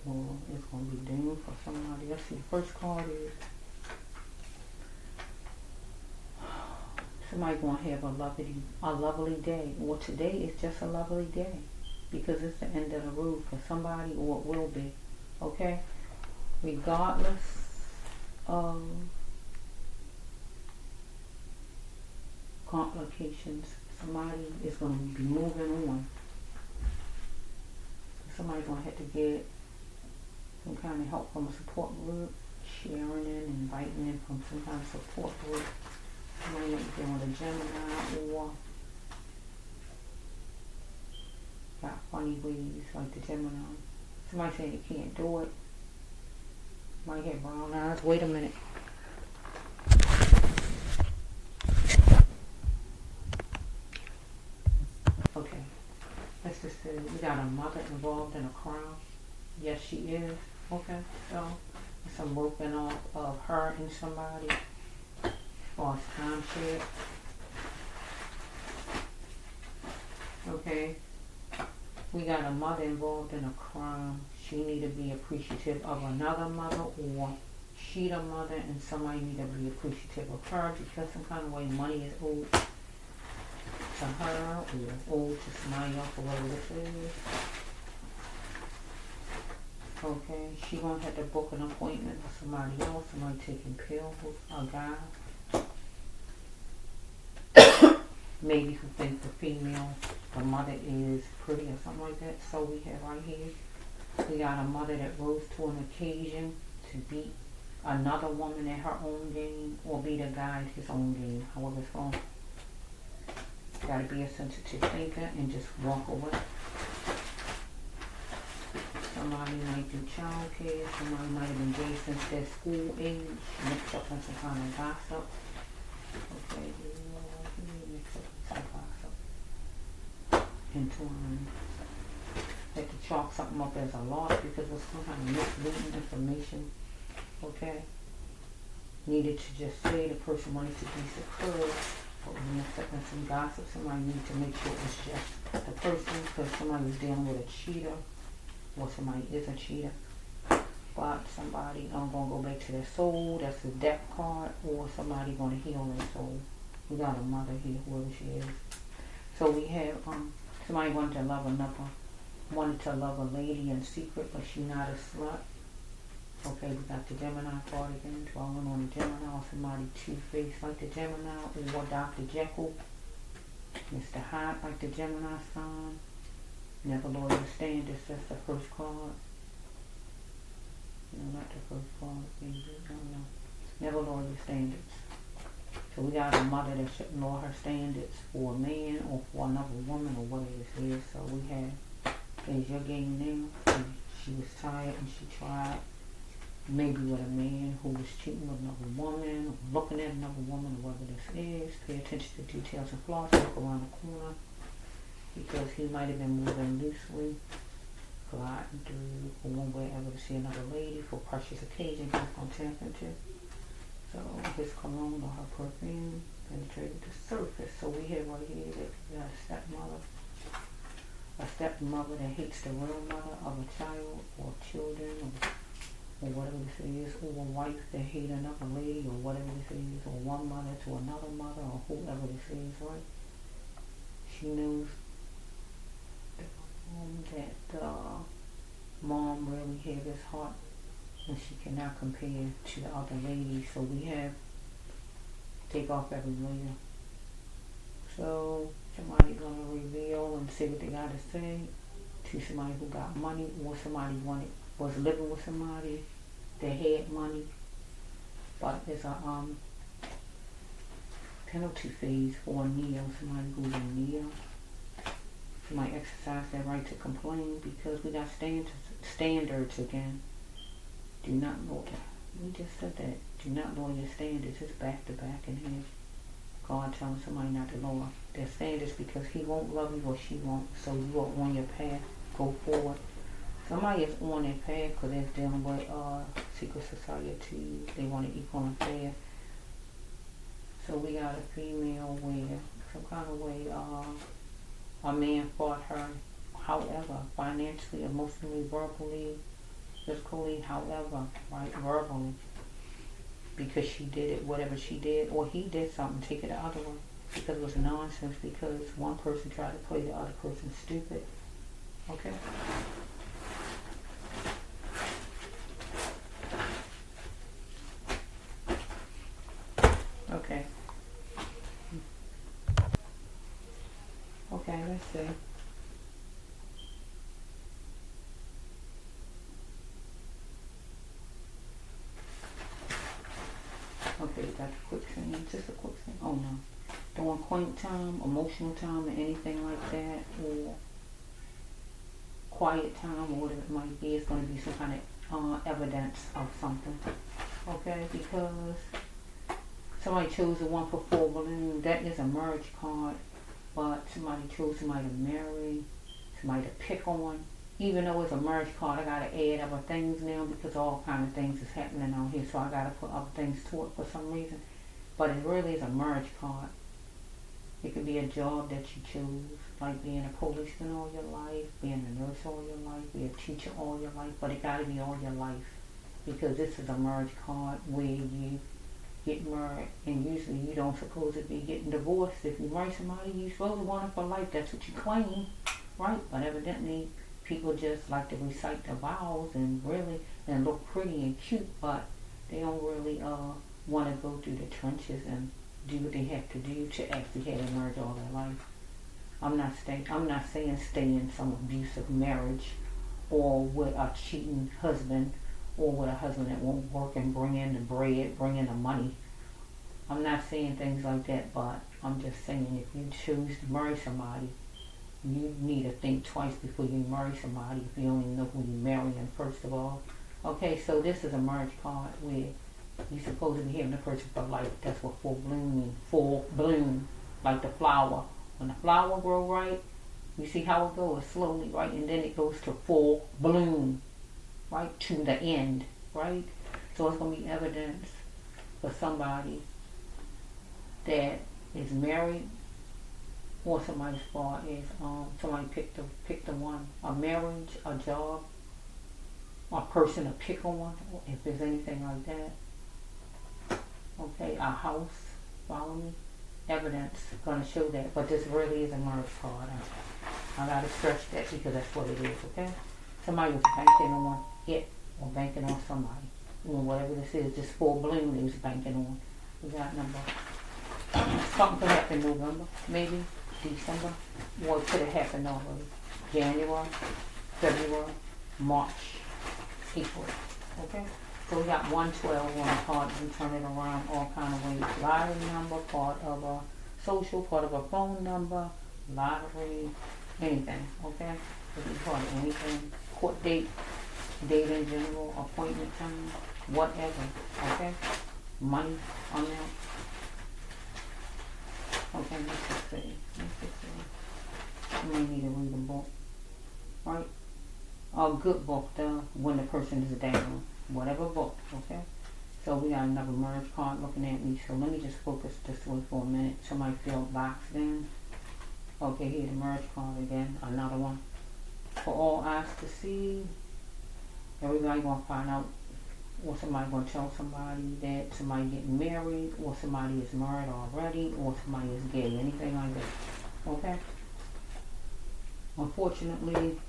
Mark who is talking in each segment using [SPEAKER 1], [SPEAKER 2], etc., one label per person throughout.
[SPEAKER 1] or it's going to be doomed for somebody. Let's see, the first card is somebody going to have a lovely day. Or today is just a lovely day. Because it's the end of the road for somebody, or it will be. Okay? Regardless of complications, somebody is going to be moving on. Somebody's going to have to get some kind of help from a support group, sharing in, inviting in from some kind of support group. Somebody might be dealing with a Gemini, or got funny ways like the Gemini. Somebody saying they can't do it. Might have brown eyes. Wait a minute. Okay. Let's just say we got a mother involved in a crime. Yes, she is. Okay. So, some working off of her and somebody as far as time share. Okay. We got a mother involved in a crime. She need to be appreciative of another mother, or she the mother and somebody need to be appreciative of her because some kind of way money is owed to her or owed to somebody else or whatever this is. Okay, she gonna have to book an appointment with somebody else, somebody taking pills, a guy. Maybe who thinks the female, the mother is pretty or something like that. So we have right here, we got a mother that rose to an occasion to beat another woman at her own game or beat a guy at his own game, however it's going. Gotta be a sensitive thinker and just walk away. Somebody might do child care, somebody might have been gay since their school age, mixed up in some kind of gossip. Okay, mixed up in some gossip. Entwined. Had to chalk something up as a loss because it was some kind of misleading information. Okay? Needed to just say the person wanted to be secure, but when you're expecting some gossip, somebody needed to make sure it was just the person because somebody was dealing with a cheater, or somebody is a cheater. But somebody gonna go back to their soul, that's the death card, or somebody gonna heal their soul. We got a mother here, whoever she is. So we have somebody wanted to love a lady in secret, but she not a slut. Okay, we got the Gemini card again, dwelling on the Gemini, or somebody two-faced like the Gemini, or Dr. Jekyll, Mr. Hyde like the Gemini sign. Never lower your standards, that's the first card. No, not the first card, maybe, I don't know. Never lower your standards. So we got a mother that shouldn't lower her standards for a man or for another woman or whatever it is. So we have, is your game now. She was tired and she tried, maybe with a man who was cheating with another woman, or looking at another woman, or whatever this is. Pay attention to details and flaws, look around the corner, because he might have been moving loosely, gliding through, going wherever to see another lady for precious occasion he's going to tap into. So his cologne or her perfume penetrated the surface. So we have right here that we got a stepmother that hates the real mother of a child or children or whatever this is, or a wife that hates another lady or whatever this is, or one mother to another mother or whoever this is, right? She knows that the mom really had his heart and she cannot compare to the other ladies. So we have take off every layer. So somebody's gonna reveal and say what they gotta say to somebody who got money, or somebody was living with somebody that had money, but there's a penalty phase for a Neo, somebody who's a Neo. Somebody exercise their right to complain because we got standards again. Do not lower. We just said that. Do not lower your standards. It's back to back in here. God telling somebody not to lower their standards because he won't love you or she won't. So you are on your path. Go forward. Somebody is on their path because they're dealing with secret society. They want to equal and fair. So we got a female where some kind of way a man fought her. However, financially, emotionally, verbally, physically, however, right, verbally, because she did it, whatever she did, or he did something, take it the other way, because it was nonsense, because one person tried to play the other person stupid, okay? Okay. Okay, let's see. Okay, that's a quick thing, just a quick thing. Oh no. During quiet time, emotional time, or anything like that, or quiet time, or whatever it might be, it's going to be some kind of evidence of something. Okay, because somebody chose the 1 for 4 balloon. That is a marriage card, but somebody chose somebody to marry, somebody to pick on. Even though it's a marriage card, I gotta add other things now because all kind of things is happening out here, so I gotta put other things to it for some reason. But it really is a marriage card. It could be a job that you choose, like being a policeman all your life, being a nurse all your life, being a teacher all your life, but it gotta be all your life. Because this is a marriage card where you get married, and usually you don't supposed to be getting divorced. If you marry somebody, you're supposed to want it for life. That's what you claim, right? But evidently, people just like to recite the vows and look pretty and cute, but they don't really want to go through the trenches and do what they have to do to actually have a marriage all their life. I'm not saying stay in some abusive marriage, or with a cheating husband, or with a husband that won't work and bring in the bread, bring in the money. I'm not saying things like that, but I'm just saying if you choose to marry somebody, you need to think twice before you marry somebody if you don't even know who you're marrying, first of all. Okay, so this is a marriage card where you're supposed to be having a person for life. That's what full bloom means. Full bloom, like the flower. When the flower grow right, you see how it goes slowly, right? And then it goes to full bloom, right? To the end, right? So it's going to be evidence for somebody that is married, or somebody's fault is somebody picked the one, a marriage, a job, a person to pick on, if there's anything like that. Okay, a house, follow me? Evidence gonna show that, but this really is a marriage card. I gotta stress that because that's what it is, okay? Somebody was banking on it, or banking on somebody. You know, whatever this is, this full bloom they was banking on. We got number. Something could happen in November, maybe. December, or it could have happened already. January, February, March, April. Okay? So we got 112 on the card. We turn it around all kind of ways. Lottery number, part of a social, part of a phone number, lottery, anything. Okay? It can be part of anything. Court date, date in general, appointment time, whatever. Okay? Money, amount. Okay, let's just see. You may need to read a book, right? A good book, though, when the person is down. Whatever book, okay? So we got another marriage card looking at me. So let me just focus this way for a minute. Somebody feel boxed in. Okay, here the marriage card again. Another one. For all eyes to see. Everybody gonna find out, or somebody gonna tell somebody that somebody getting married, or somebody is married already, or somebody is gay, anything like that. Okay? Unfortunately,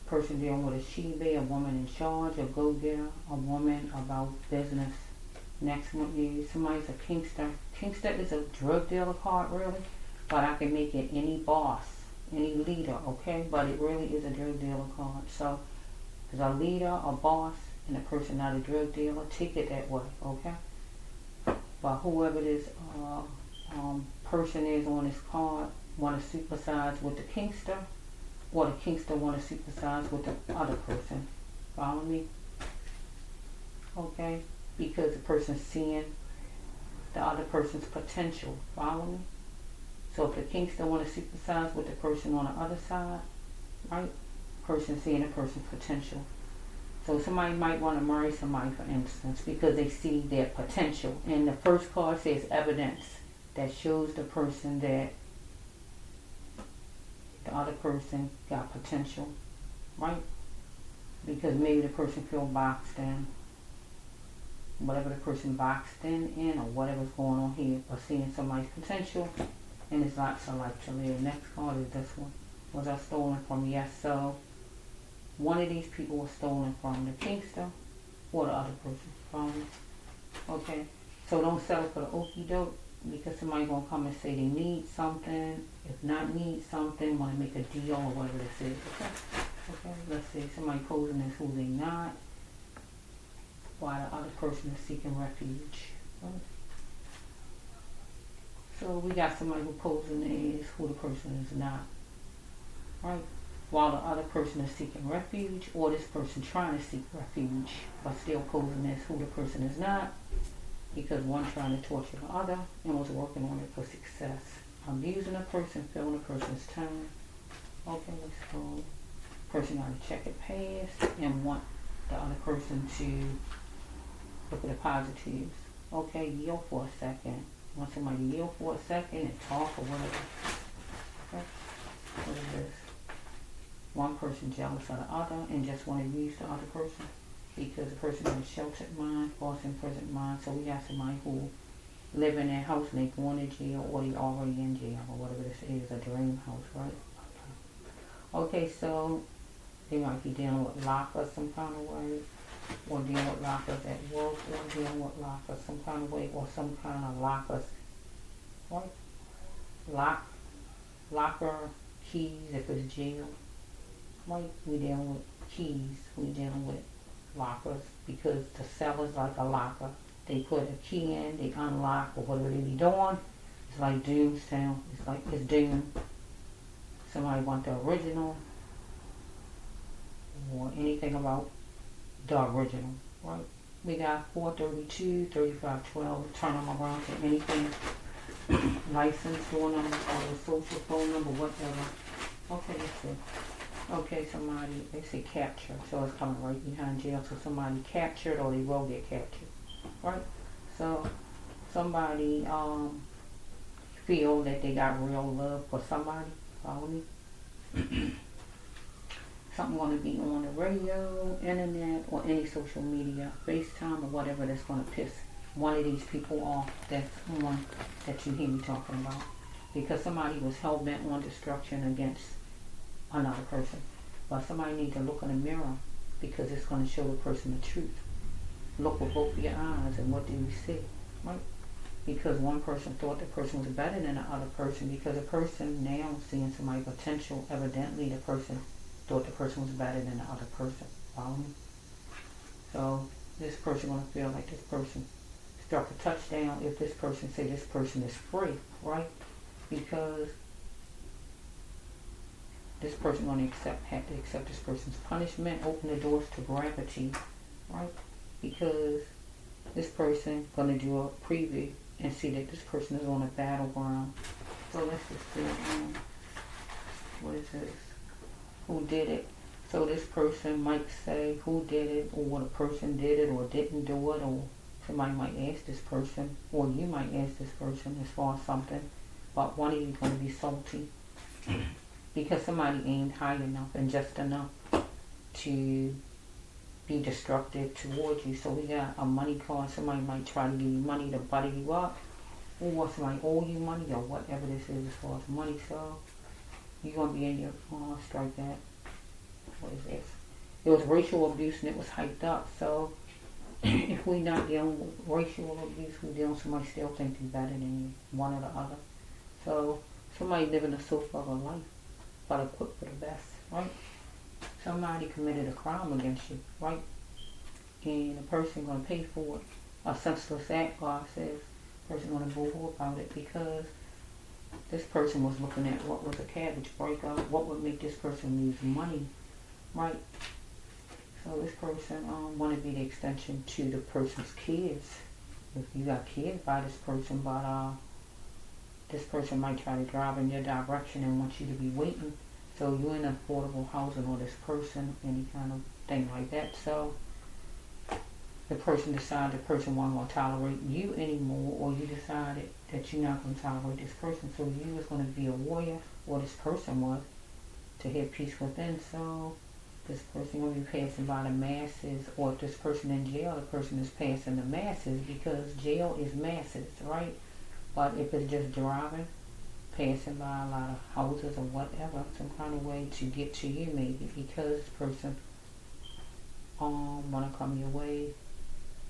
[SPEAKER 1] person dealing with a she-bear, a woman in charge, a go-getter, a woman about business. Next one is somebody's a kinkster. Kinkster is a drug dealer card, really, but I can make it any boss, any leader, okay? But it really is a drug dealer card. So, there's a leader, a boss, and a person not a drug dealer. Take it that way, okay? But whoever this person is on this card want to supersize with the kinkster, or the kinkster want to supersize with the other person. Follow me? Okay? Because the person's seeing the other person's potential. Follow me? So if the kinkster want to supersize with the person on the other side, right? Person seeing a person's potential. So somebody might want to marry somebody, for instance, because they see their potential. And the first card says evidence that shows the person that the other person got potential, right? because maybe the person feel boxed in. Whatever the person boxed in or whatever's going on here, or seeing somebody's potential, and there's lots of life to live. Next card is this one. Was I stolen from? Yes. So one of these people was stolen from, the Kingster or the other person. Okay. So don't settle for the okie doke, because somebody gonna come and say they need something. If not need something, want to make a deal or whatever this is. Okay. Okay. Let's see. Somebody posing as who they not, while the other person is seeking refuge. Right? So we got somebody who posing as who the person is not. Right? While the other person is seeking refuge, or this person trying to seek refuge, but still posing as who the person is not, because one trying to torture the other and was working on it for success. Abusing a person, filling a person's time. Okay, let's go. Person got to check it past and want the other person to look at the positives. Okay, yield for a second. Want somebody to yield for a second and talk or whatever. Okay, what is this? One person jealous of the other and just want to use the other person, because the person has a sheltered mind, false imprisoned mind. So we got somebody who live in their house and they going to jail, or they already in jail, or whatever this is, a dream house, right? Okay, so they might be dealing with lockers some kind of way, or dealing with lockers at work, or dealing with lockers some kind of way, or some kind of lockers, right? Locker keys if it's jail. Right? We dealing with keys, we dealing with lockers, because the seller's like a locker. They put a key in, they unlock, or whatever they be doing. It's like Doomstown. It's like it's Doom. Somebody want the original, or anything about the original, right? We got 432, 3512, turn them around to anything. License, door number, or social phone number, whatever. Okay, let's see. Okay, somebody, they say capture, so it's coming right behind jail. So somebody captured, or they will get captured, right? So somebody feel that they got real love for somebody. Follow me? Something going to be on the radio, internet, or any social media, FaceTime, or whatever, that's going to piss one of these people off. That's one that you hear me talking about, because somebody was hell-bent on destruction against another person. But somebody needs to look in the mirror, because it's going to show the person the truth. Look with both of your eyes, and what do you see? Right? Because one person thought the person was better than the other person, because the person now seeing somebody's potential, evidently the person thought the person was better than the other person. Follow me? So this person going to feel like this person struck a touchdown if this person say this person is free, right? Because this person going to have to accept this person's punishment, open the doors to gravity, right? Because this person going to do a preview and see that this person is on a battleground. So let's just see, what is this? Who did it? So this person might say who did it, or what a person did it or didn't do it, or somebody might ask this person, or you might ask this person as far as something, but one of you is going to be salty because somebody aimed high enough and just enough to be destructive towards you. So we got a money card. Somebody might try to give you money to butter you up, or somebody owe you money, or whatever this is as far as money. So you're going to be in your strike that. What is this? It was racial abuse and it was hyped up. So if we not dealing with racial abuse, we dealing with somebody still think they're better than you, one or the other. So somebody living a so far of life, but equipped for the best, right? Somebody committed a crime against you, right? And the person going to pay for it. A senseless act, God says. The person going to boo-hoo about it, because this person was looking at what was a cabbage breakup, what would make this person lose money, right? So this person want to be the extension to the person's kids. If you got kids by this person, but this person might try to drive in your direction and want you to be waiting. So you're in affordable housing, or this person, any kind of thing like that. So the person decided the person wasn't going to tolerate you anymore, or you decided that you're not going to tolerate this person. So you was going to be a warrior, or this person was, to have peace within. So This person will be passing by the masses, or if this person in jail, the person is passing the masses, because jail is masses, right? But if it's just driving, passing by a lot of houses or whatever, some kind of way to get to you, maybe because this person want to come your way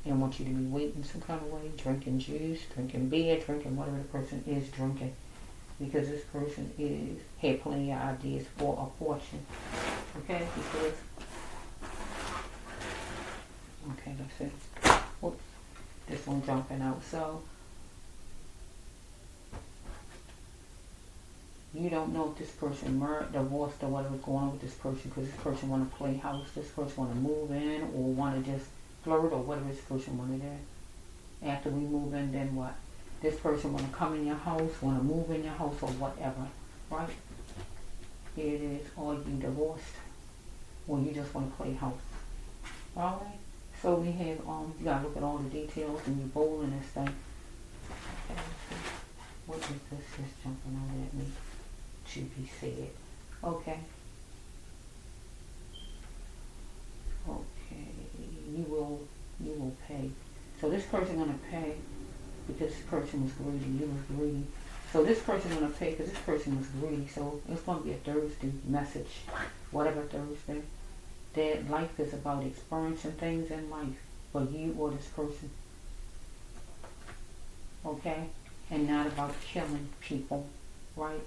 [SPEAKER 1] and want you to be waiting some kind of way, drinking juice, drinking beer, drinking whatever the person is drinking, because this person had plenty of ideas for a fortune. Okay, because that's it. Whoops, this one jumping out. So you don't know if this person married, divorced, or whatever's going on with this person, because this person want to play house, this person want to move in, or want to just flirt, or whatever this person want to do. After we move in, then what? This person want to come in your house, want to move in your house, or whatever, right? Here it is. Or you divorced, or you just want to play house. All right. So we have you gotta look at all the details and you bowling this thing. Okay. What is this just jumping out at me? To be said. Okay. Okay. You will pay. So this person gonna pay because this person was greedy. You was greedy. So this person gonna pay because this person was greedy. So it's gonna be a Thursday message, whatever Thursday. That life is about experiencing things in life for you or this person. Okay? And not about killing people, right?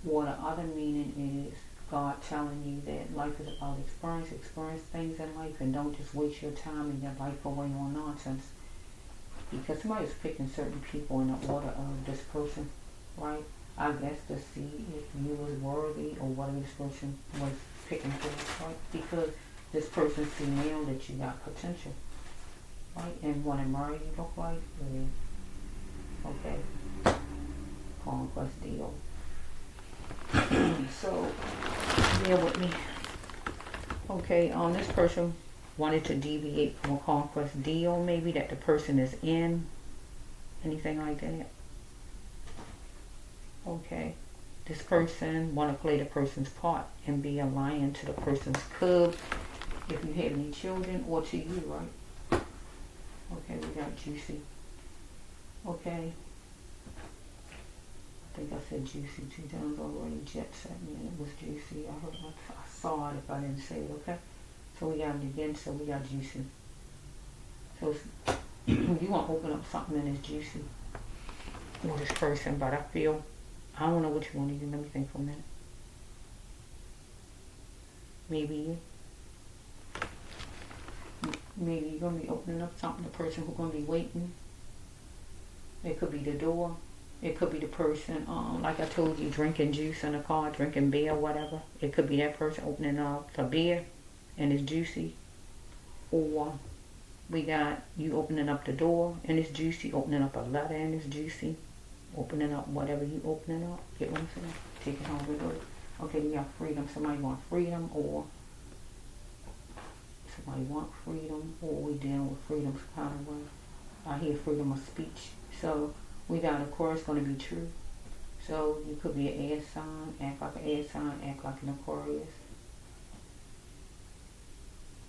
[SPEAKER 1] Or the other meaning is God telling you that life is about experience things in life, and don't just waste your time and your life away on nonsense. Because somebody's picking certain people in the order of this person, right? I guess to see if you was worthy or whatever this person was picking for, right? Because this person see now that you got potential, right? And want to marry you, look like, okay, conquest deal. So, bear with me. Okay, this person wanted to deviate from a conquest deal, maybe that the person is in, anything like that. Okay, this person want to play the person's part and be a lion to the person's cub, if you have any children, or to you, right? Okay, we got juicy. Okay. I think I said juicy 2 times already. Jet set me and it was juicy. I saw it if I didn't say it, okay? So we got it again, so we got juicy. So you want to open up something that is juicy for this person, but I feel, I don't know which one of you. Let me think for a minute. Maybe you. Maybe you're going to be opening up something, the person who's going to be waiting. It could be the door. It could be the person, like I told you, drinking juice in the car, drinking beer, whatever. It could be that person opening up a beer and it's juicy. Or we got you opening up the door and it's juicy, opening up a letter and it's juicy, opening up whatever you opening up. Get what I'm saying? Take it home with it. Okay, we got freedom. Somebody want freedom, or somebody want freedom, or we dealing with freedom some kind of way. I hear freedom of speech. So we got, of course, going to be true. So you could be an air sign, act like an air sign, act like an Aquarius.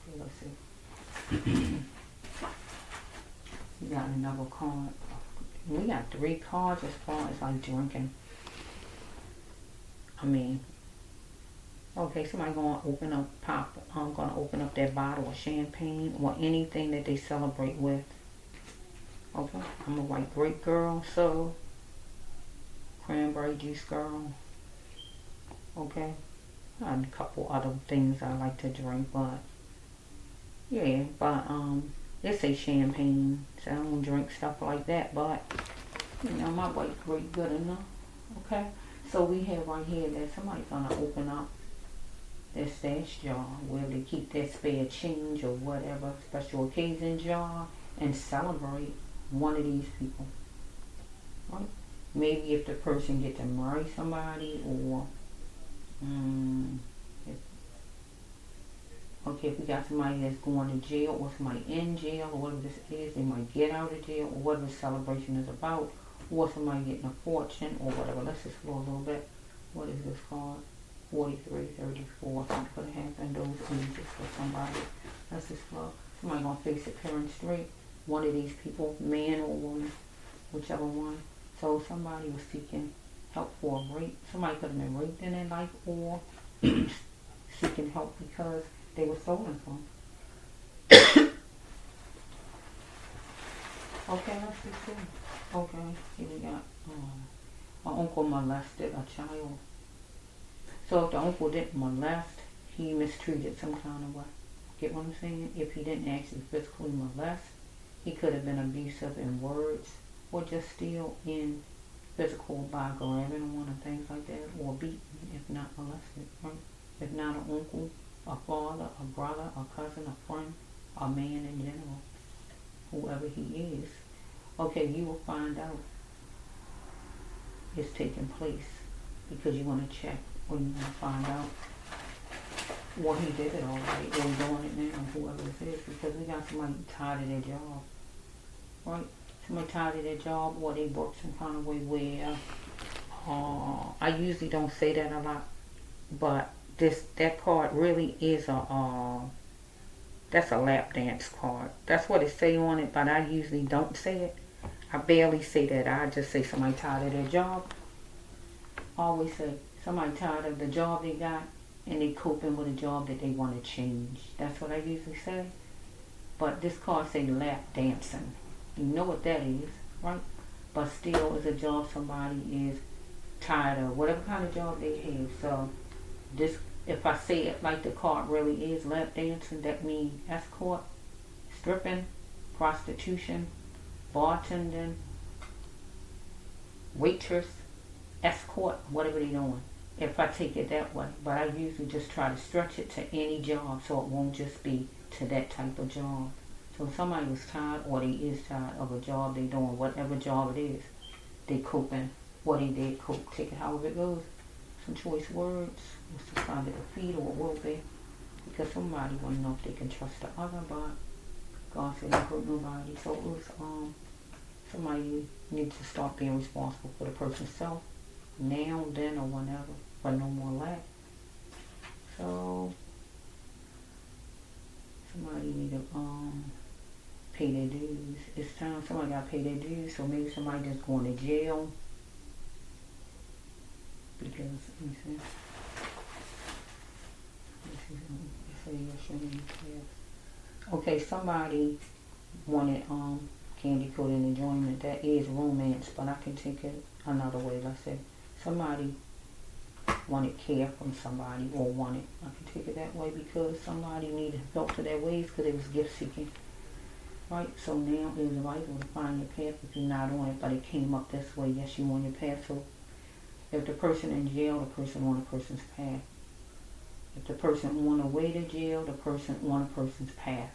[SPEAKER 1] Okay, let's see. We got another card. We got 3 cards as far as like drinking. I mean, okay, somebody gonna open up, gonna open up that bottle of champagne or anything that they celebrate with. Okay, I'm a white grape girl, so cranberry juice girl. Okay, and a couple other things I like to drink, but yeah, but they say champagne, so I don't drink stuff like that, but you know, my white grape good enough. Okay, so we have right here that somebody's gonna open up their stash jar where they keep their spare change or whatever special occasion jar and celebrate one of these people, right? Maybe if the person get to marry somebody, or if we got somebody that's going to jail, or somebody in jail, or whatever this is, they might get out of jail, or whatever the celebration is about, or somebody getting a fortune, or whatever. Let's explore a little bit. What is this card? 43, 34. Something could have happened those ages for somebody. Let's just look. Somebody gonna face it parent straight. One of these people, man or woman, whichever one. So somebody was seeking help for a rape. Somebody could have been raped in their life, or seeking help because they were stolen from. Okay, let's just see. Okay, here we got my uncle molested a child. So if the uncle didn't molest, he mistreated some kind of way. Get what I'm saying? If he didn't actually physically molest, he could have been abusive in words, or just still in physical by grabbing one and things like that, or beaten if not molested, right? If not an uncle, a father, a brother, a cousin, a friend, a man in general, whoever he is. Okay, you will find out it's taking place because you want to check when you want to find out what he did it already, or he's doing it now, whoever it is, because we got somebody tired of their job, right? Somebody tired of their job, or they work some kind of way where, I usually don't say that a lot, but that card really is that's a lap dance card. That's what it say on it, but I usually don't say it. I barely say that. I just say somebody tired of their job. I always say somebody tired of the job they got and they coping with a job that they want to change. That's what I usually say. But this card say lap dancing. You know what that is, right? But still, it's a job somebody is tired of, whatever kind of job they have. So this, if I say it like the card really is, lap dancing, that means escort, stripping, prostitution, bartending, waitress, escort, whatever they're doing. If I take it that way, but I usually just try to stretch it to any job so it won't just be to that type of job. So if somebody was tired, or they is tired of a job they doing, whatever job it is, they coping, what they did cope, take it however it goes. Some choice words, what's the sign of the feet, or it will be, because somebody want to know if they can trust the other, but God said don't hurt nobody. So it was somebody needs to start being responsible for the person's self, now, then, or whenever, but no more lack. So somebody need to pay their dues. It's time somebody got to pay their dues. So maybe somebody just going to jail because let me see. Okay, somebody wanted candy coated enjoyment. That is romance, but I can take it another way. Let's say somebody wanted care from somebody, or wanted, I can take it that way, because somebody needed help to their ways because they was gift seeking, right? So now is the right way to find your path if you're not on it, but it came up this way. Yes, you on your path. So if the person in jail, the person on a person's path. If the person on the way to jail, the person on a person's path.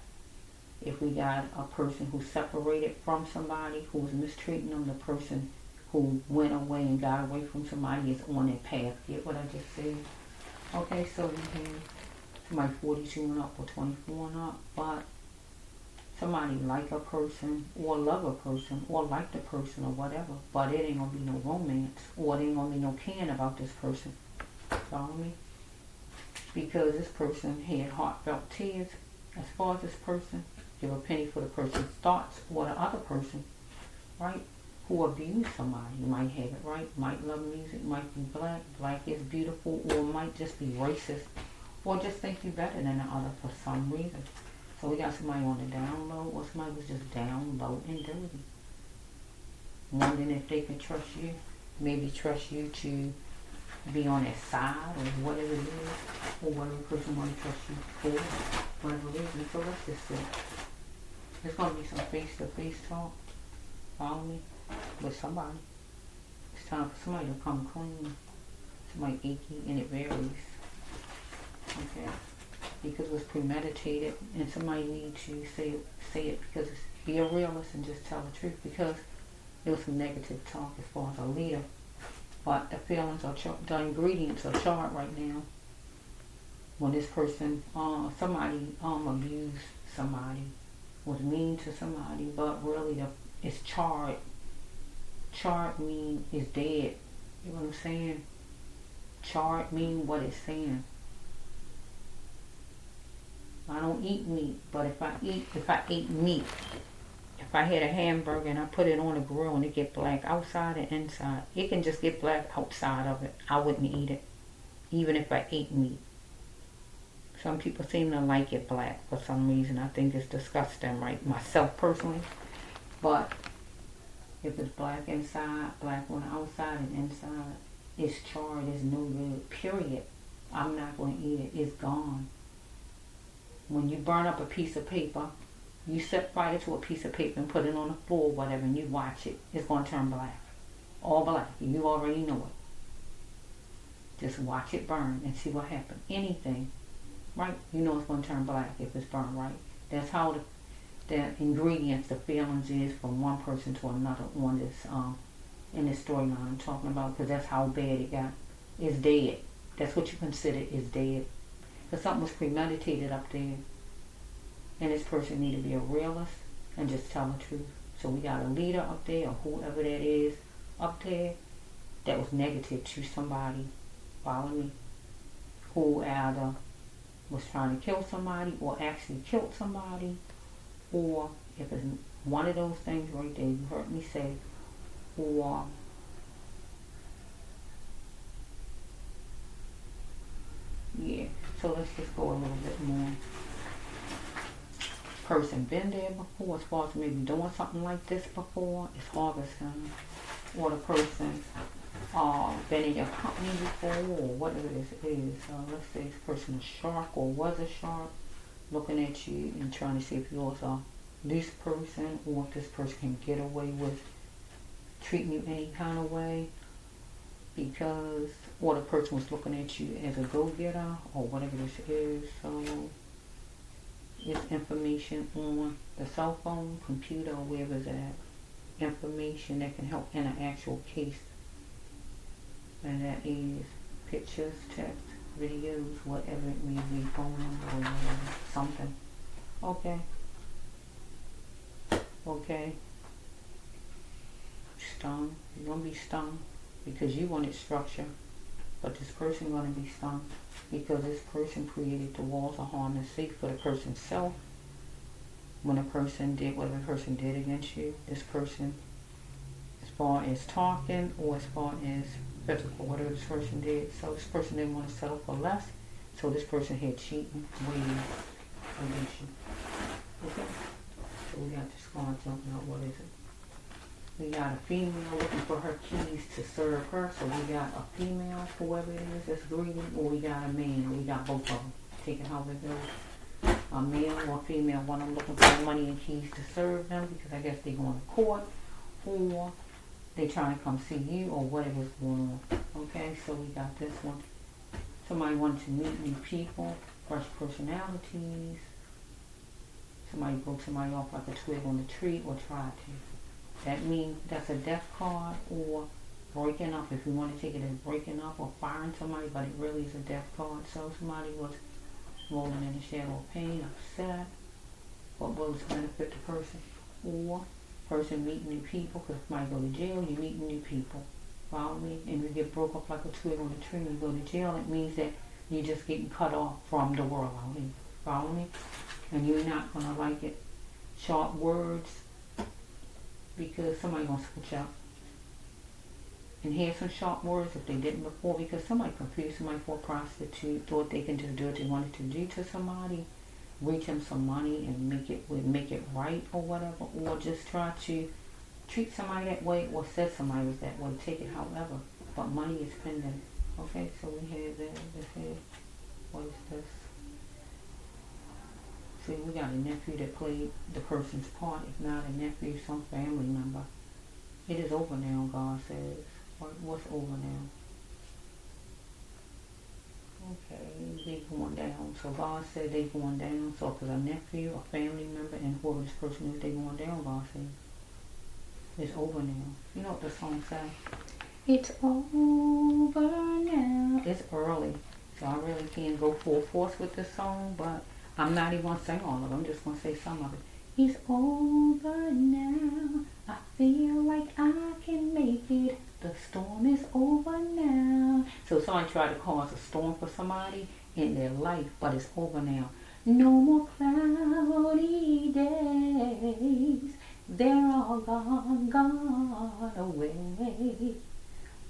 [SPEAKER 1] If we got a person who separated from somebody who was mistreating them, the person who went away and got away from somebody is on their path. Get what I just said? Okay, so we have somebody 42 and up or 24 and up, but somebody like a person, or love a person, or like the person, or whatever, but it ain't gonna be no romance, or it ain't gonna be no caring about this person. Follow me? Because this person had heartfelt tears. As far as this person, give a penny for the person's thoughts, or the other person, right, who abused somebody. You might have it, right? Might love music, might be black, black is beautiful, or might just be racist, or just think you're better than the other for some reason. So we got somebody on the down low, or somebody was just down low and dirty. Wondering if they can trust you, maybe trust you to be on their side, or whatever it is, or whatever person want to trust you for, whatever reason. So let's just see. There's going to be some face-to-face talk, follow me, with somebody. It's time for somebody to come clean, somebody achy, and it varies. Okay? Because it was premeditated, and somebody needs to say it because be a realist and just tell the truth, because there was some negative talk as far as a leader. But the feelings are the ingredients are charred right now. When this person, somebody abused somebody, was mean to somebody, but really it's charred. Charred means it's dead. You know what I'm saying? charred mean what it's saying. I don't eat meat, but if I ate meat, if I had a hamburger and I put it on the grill and it get black outside and inside, it can just get black outside of it. I wouldn't eat it, even if I ate meat. Some people seem to like it black for some reason. I think it's disgusting, right? Myself personally. But if it's black inside, black on the outside and inside, it's charred, it's no good, period. I'm not going to eat it. It's gone. When you burn up a piece of paper, you set fire to a piece of paper and put it on the floor or whatever, and you watch it, it's going to turn black. All black. You already know it. Just watch it burn and see what happens. Anything, right? You know it's going to turn black if it's burned, right? That's how the ingredients, the feelings is from one person to another on this, in this storyline I'm talking about, because that's how bad it got. It's dead. That's what you consider is dead. Because something was premeditated up there. And this person need to be a realist and just tell the truth. So we got a leader up there, or whoever that is up there, that was negative to somebody, follow me, who either was trying to kill somebody or actually killed somebody, or if it's one of those things right there, you heard me say, or yeah. So let's just go a little bit more. Person been there before, as far as maybe doing something like this before, it's harvesting. Or the person been in your company before, or whatever this is. Let's say this person is a shark or was a shark, looking at you and trying to see if yours are this person, or if this person can get away with treating you any kind of way, because, or the person was looking at you as a go-getter, or whatever this is. So it's information on the cell phone, computer, or wherever it's at. Information that can help in an actual case. And that is pictures, text, videos, whatever it may be, phone number, or whatever, something. Okay. Okay. Stung. You're going to be stung because you wanted structure. But this person going to be stung because this person created the walls of harm and safe for the person's self. When a person did whatever the person did against you, this person, as far as talking or as far as physical, whatever this person did, so this person didn't want to settle for less, so this person had cheating, waiting against you. Okay? So we got this card jumping out. What is it? We got a female looking for her keys to serve her. So we got a female, whoever it is, that's greedy, or we got a man. We got both of them. Take it however it goes. A male or a female, one of them looking for money and keys to serve them because I guess they're going to court, or they trying to come see you, or whatever's going on. Okay, so we got this one. Somebody wanted to meet new people, fresh personalities. Somebody broke somebody off like a twig on the tree, or tried to. That means that's a death card, or breaking up, if you want to take it as breaking up or firing somebody, but it really is a death card. So somebody was rolling in a shadow of pain, upset, but will this benefit the person? Or person meeting new people, because if somebody go to jail, you meet new people. Follow me? And you get broke up like a twig on the tree and you go to jail, it means that you're just getting cut off from the world out here. Follow me? And you're not going to like it. Sharp words, because somebody going to switch out and hear some sharp words if they didn't before, because somebody confused somebody for a prostitute, thought they can just do what they wanted to do to somebody, reach them some money and make it right or whatever, or just try to treat somebody that way, or said somebody was that way, take it however, but money is pending. Okay, so we have that. This here. What is this? See, we got a nephew that played the person's part. If not a nephew, some family member. It is over now, God says. What's over now? Okay, they going down. So God said they going down. So if it's a nephew, a family member, and whoever this person is, they going down, God says. It's over now. You know what the song says? It's over now. It's early, so I really can't go full force with this song, but I'm not even going to sing all of it. I'm just going to say some of it. It's over now. I feel like I can make it The storm is over now. So somebody tried to cause a storm for somebody in their life, but it's over now. No more cloudy days. They're all gone, gone away.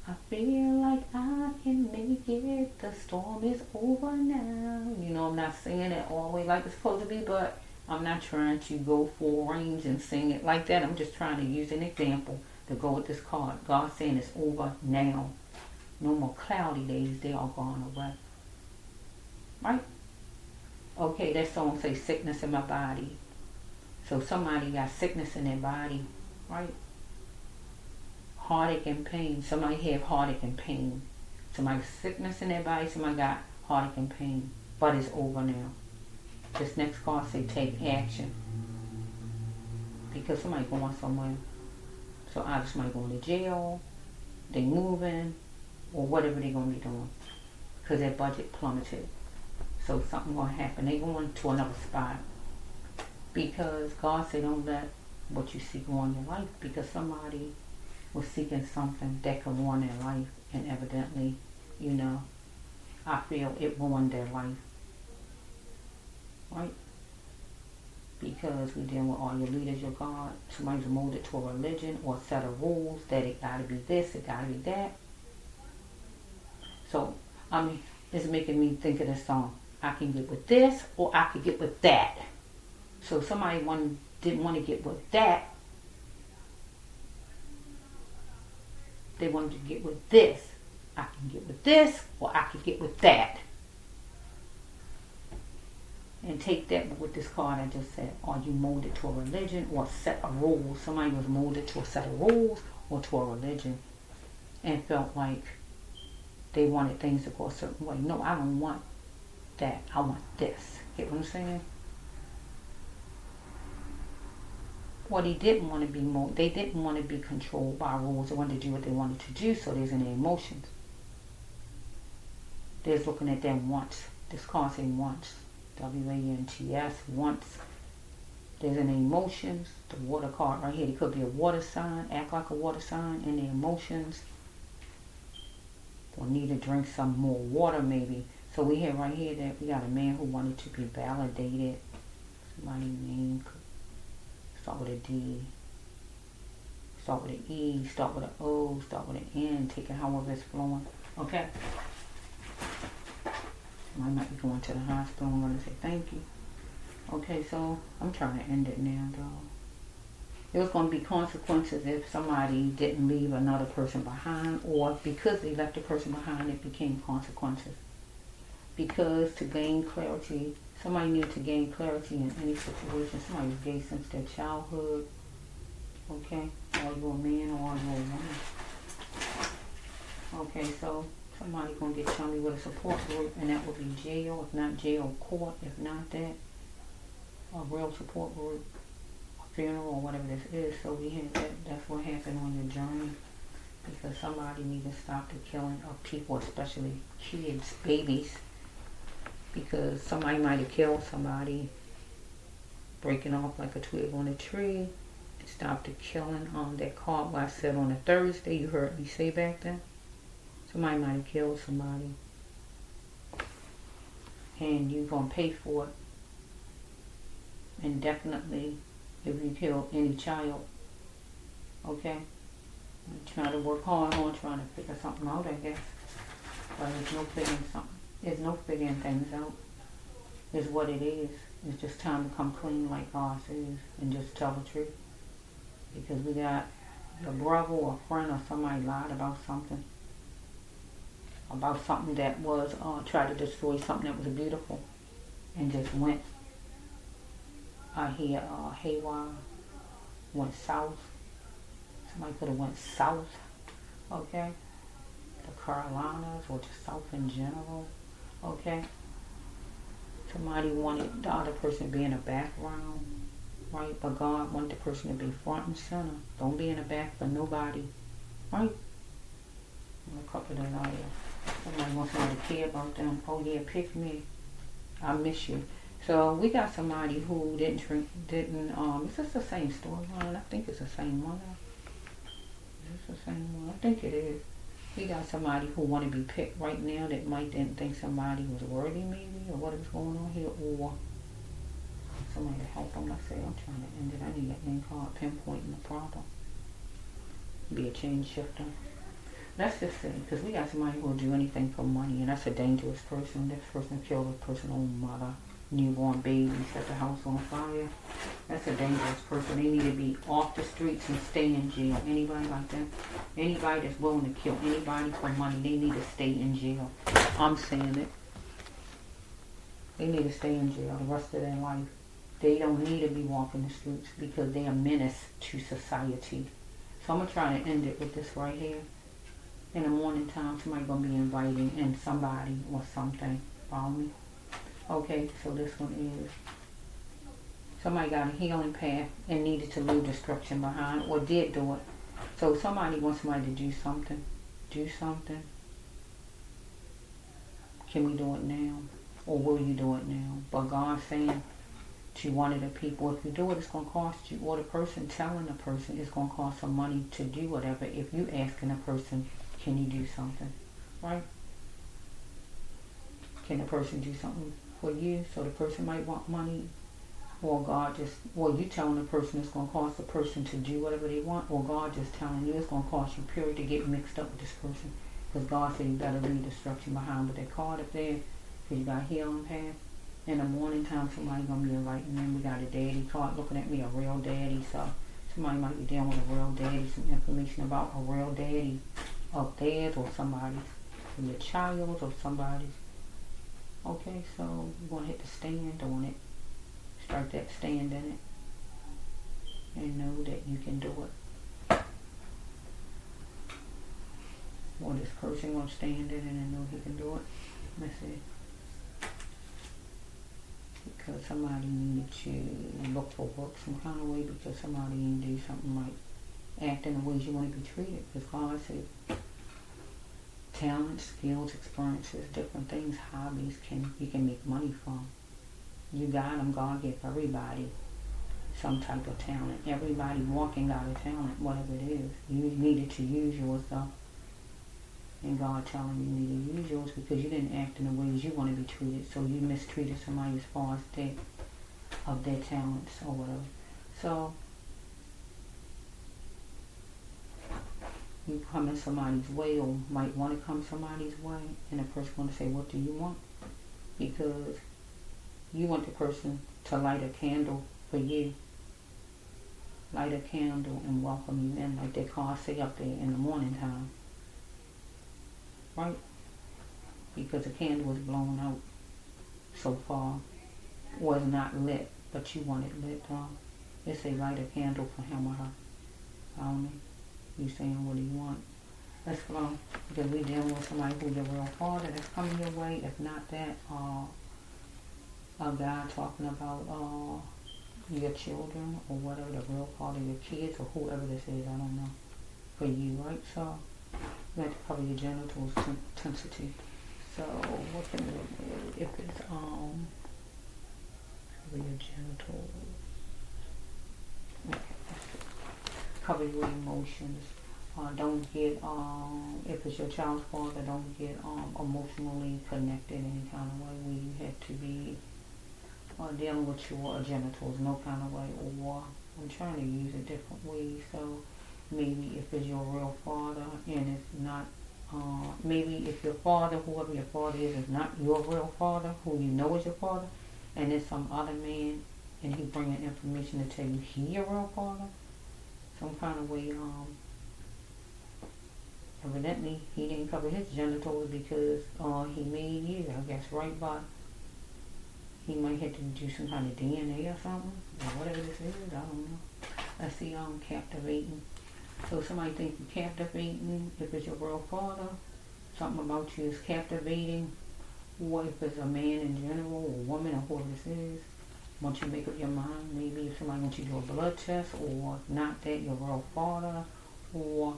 [SPEAKER 1] I feel like I can make it. The storm is over now. You know, I'm not singing it all the way like it's supposed to be, but I'm not trying to go full range and sing it like that. I'm just trying to use an example to go with this card. God's saying it's over now. No more cloudy days. They all gone away. Right? Okay, that song says sickness in my body. So somebody got sickness in their body. Right? Heartache and pain. Somebody have heartache and pain. Somebody sickness in their body. Somebody got heartache and pain. But it's over now. This next card say take action. Because somebody going somewhere. So either somebody going to jail, they moving, or whatever they going to be doing. Because their budget plummeted. So something going to happen. They going to another spot. Because God said don't let what you see go in your life. Because somebody was seeking something that could ruin their life. And evidently, you know, I feel it ruined their life. Right? Because we deal with all your leaders, your God. Somebody's molded to a religion or a set of rules that it got to be this, it got to be that. So, I mean, it's making me think of this song. I can get with this or I could get with that. So somebody didn't want to get with that. They wanted to get with this. I can get with this or I could get with that. And take that with this card I just said. Are you molded to a religion or a set of rules? Somebody was molded to a set of rules or to a religion and felt like they wanted things to go a certain way. No, I don't want that. I want this. Get what I'm saying? What he didn't want to be they didn't want to be controlled by rules. They wanted to do what they wanted to do, so there's in their emotions. There's looking at them wants. This card says wants. W-A-N-T-S, wants. There's in the emotions. The water card right here. It could be a water sign, act like a water sign in the emotions. Or need to drink some more water maybe. So we have right here that we got a man who wanted to be validated. Somebody's name could start with a D, start with an E, start with an O, start with an N, take it however it's flowing. Okay? I might be going to the hospital. I'm going to say thank you. Okay, so I'm trying to end it now, though. There's going to be consequences if somebody didn't leave another person behind, or because they left a person behind, it became consequences. Because to gain clarity, somebody needs to gain clarity in any situation. Somebody's gay since their childhood. Okay? Or you're a man or you're a woman. Okay, so somebody going to get chummy with a support group, and that would be jail, if not jail, court, if not that. A real support group, a funeral, or whatever this is. So we have that. That's what happened on your journey. Because somebody needs to stop the killing of people, especially kids, babies. Because somebody might have killed somebody, breaking off like a twig on a tree. Stop the killing on that card. What I said on a Thursday, you heard me say back then. Somebody might have killed somebody. And you're going to pay for it. And definitely, if you kill any child, okay? I'm trying to work hard on trying to figure something out, I guess. But there's no figuring something. There's no figuring things out. It's what it is. It's just time to come clean like God says and just tell the truth. Because we got your brother or a friend or somebody lied about something. About something that was, tried to destroy something that was beautiful. And just went, haywire, went south. Somebody could have went south, okay? The Carolinas or just south in general, okay? Somebody wanted the other person to be in the background, right? But God wanted the person to be front and center. Don't be in the back for nobody, right? A couple of them out here. Somebody wants somebody to care about them. Oh yeah, pick me. I miss you. So we got somebody who didn't, is this the same storyline? I think it's the same one. Is this the same one? I think it is. We got somebody who want to be picked right now that might didn't think somebody was worthy maybe, or what was going on here, or somebody to help them. Like I say, I'm trying to end it. I need an end card pinpointing the problem. Be a change shifter. Let's just say, because we got somebody who will do anything for money, and that's a dangerous person. This person killed a person's own mother, newborn baby, set the house on fire. That's a dangerous person. They need to be off the streets and stay in jail. Anybody like that? Anybody that's willing to kill anybody for money, they need to stay in jail. I'm saying it. They need to stay in jail the rest of their life. They don't need to be walking the streets because they are a menace to society. So I'm going to try to end it with this right here. In the morning time, somebody going to be inviting in somebody or something. Follow me? Okay, so this one is somebody got a healing path and needed to leave destruction behind, or did do it. So somebody wants somebody to do something. Do something. Can we do it now? Or will you do it now? But God's saying to one of the people, if you do it, it's going to cost you. Or the person telling the person, it's going to cost some money to do whatever. If you asking a person, can you do something? Right? Can the person do something for you? So the person might want money. Or God just, or you telling the person it's going to cost the person to do whatever they want. Or God just telling you it's going to cost you, period, to get mixed up with this person. Because God said you better leave destruction behind. With that card up there, because you got healing path. In the morning time, somebody going to be inviting them. We got a daddy card looking at me, a real daddy. So somebody might be dealing with a real daddy, some information about a real daddy of theirs or somebody's, or your child or somebody's. Okay, so you're going to hit the stand on it. Strike that stand in it. And know that you can do it. Or this person going to stand in it and know he can do it. Let's see. Because somebody needed to look for work some kind of way, because somebody didn't do something right. Act in the ways you want to be treated. Because God said talent, skills, experiences, different things, hobbies you can make money from. You got them. God gave everybody some type of talent. Everybody walking got a talent, whatever it is. You needed to use yours though. And God telling you need to use yours because you didn't act in the ways you want to be treated. So you mistreated somebody as far as their talents or whatever. So you come in somebody's way, or might want to come somebody's way, and the person going to say, what do you want? Because you want the person to light a candle for you. Light a candle and welcome you in, like their cars say up there in the morning time. Right? Because the candle was blown out so far. Was not lit, but you want it lit. They say light a candle for him or her. You saying, what do you want? Let's go. Because we dealing with somebody who's a real father that's coming your way. If not that, a guy talking about your children or whatever, the real father, your kids or whoever this is, I don't know. For you, right? So you have to cover your genitals intensity. So what can we do? If it's cover your genitals. Okay. Cover your emotions. Don't get if it's your child's father, don't get emotionally connected any kind of way where you have to be dealing with your genitals, no kind of way. Or I'm trying to use a different way. So maybe if it's your real father and it's not, maybe if your father, whoever your father is not your real father, who you know is your father, and it's some other man, and he bringing information to tell you he your real father, some kind of way, evidently he didn't cover his genitals because he made you, I guess, right by. He might have to do some kind of DNA or something, or whatever this is, I don't know. Let's see, captivating. So somebody think you're captivating, if it's your real father, something about you is captivating, or if it's a man in general, or woman, or whoever this is, once you make up your mind, maybe if somebody wants you to do a blood test, or not that, your real father, or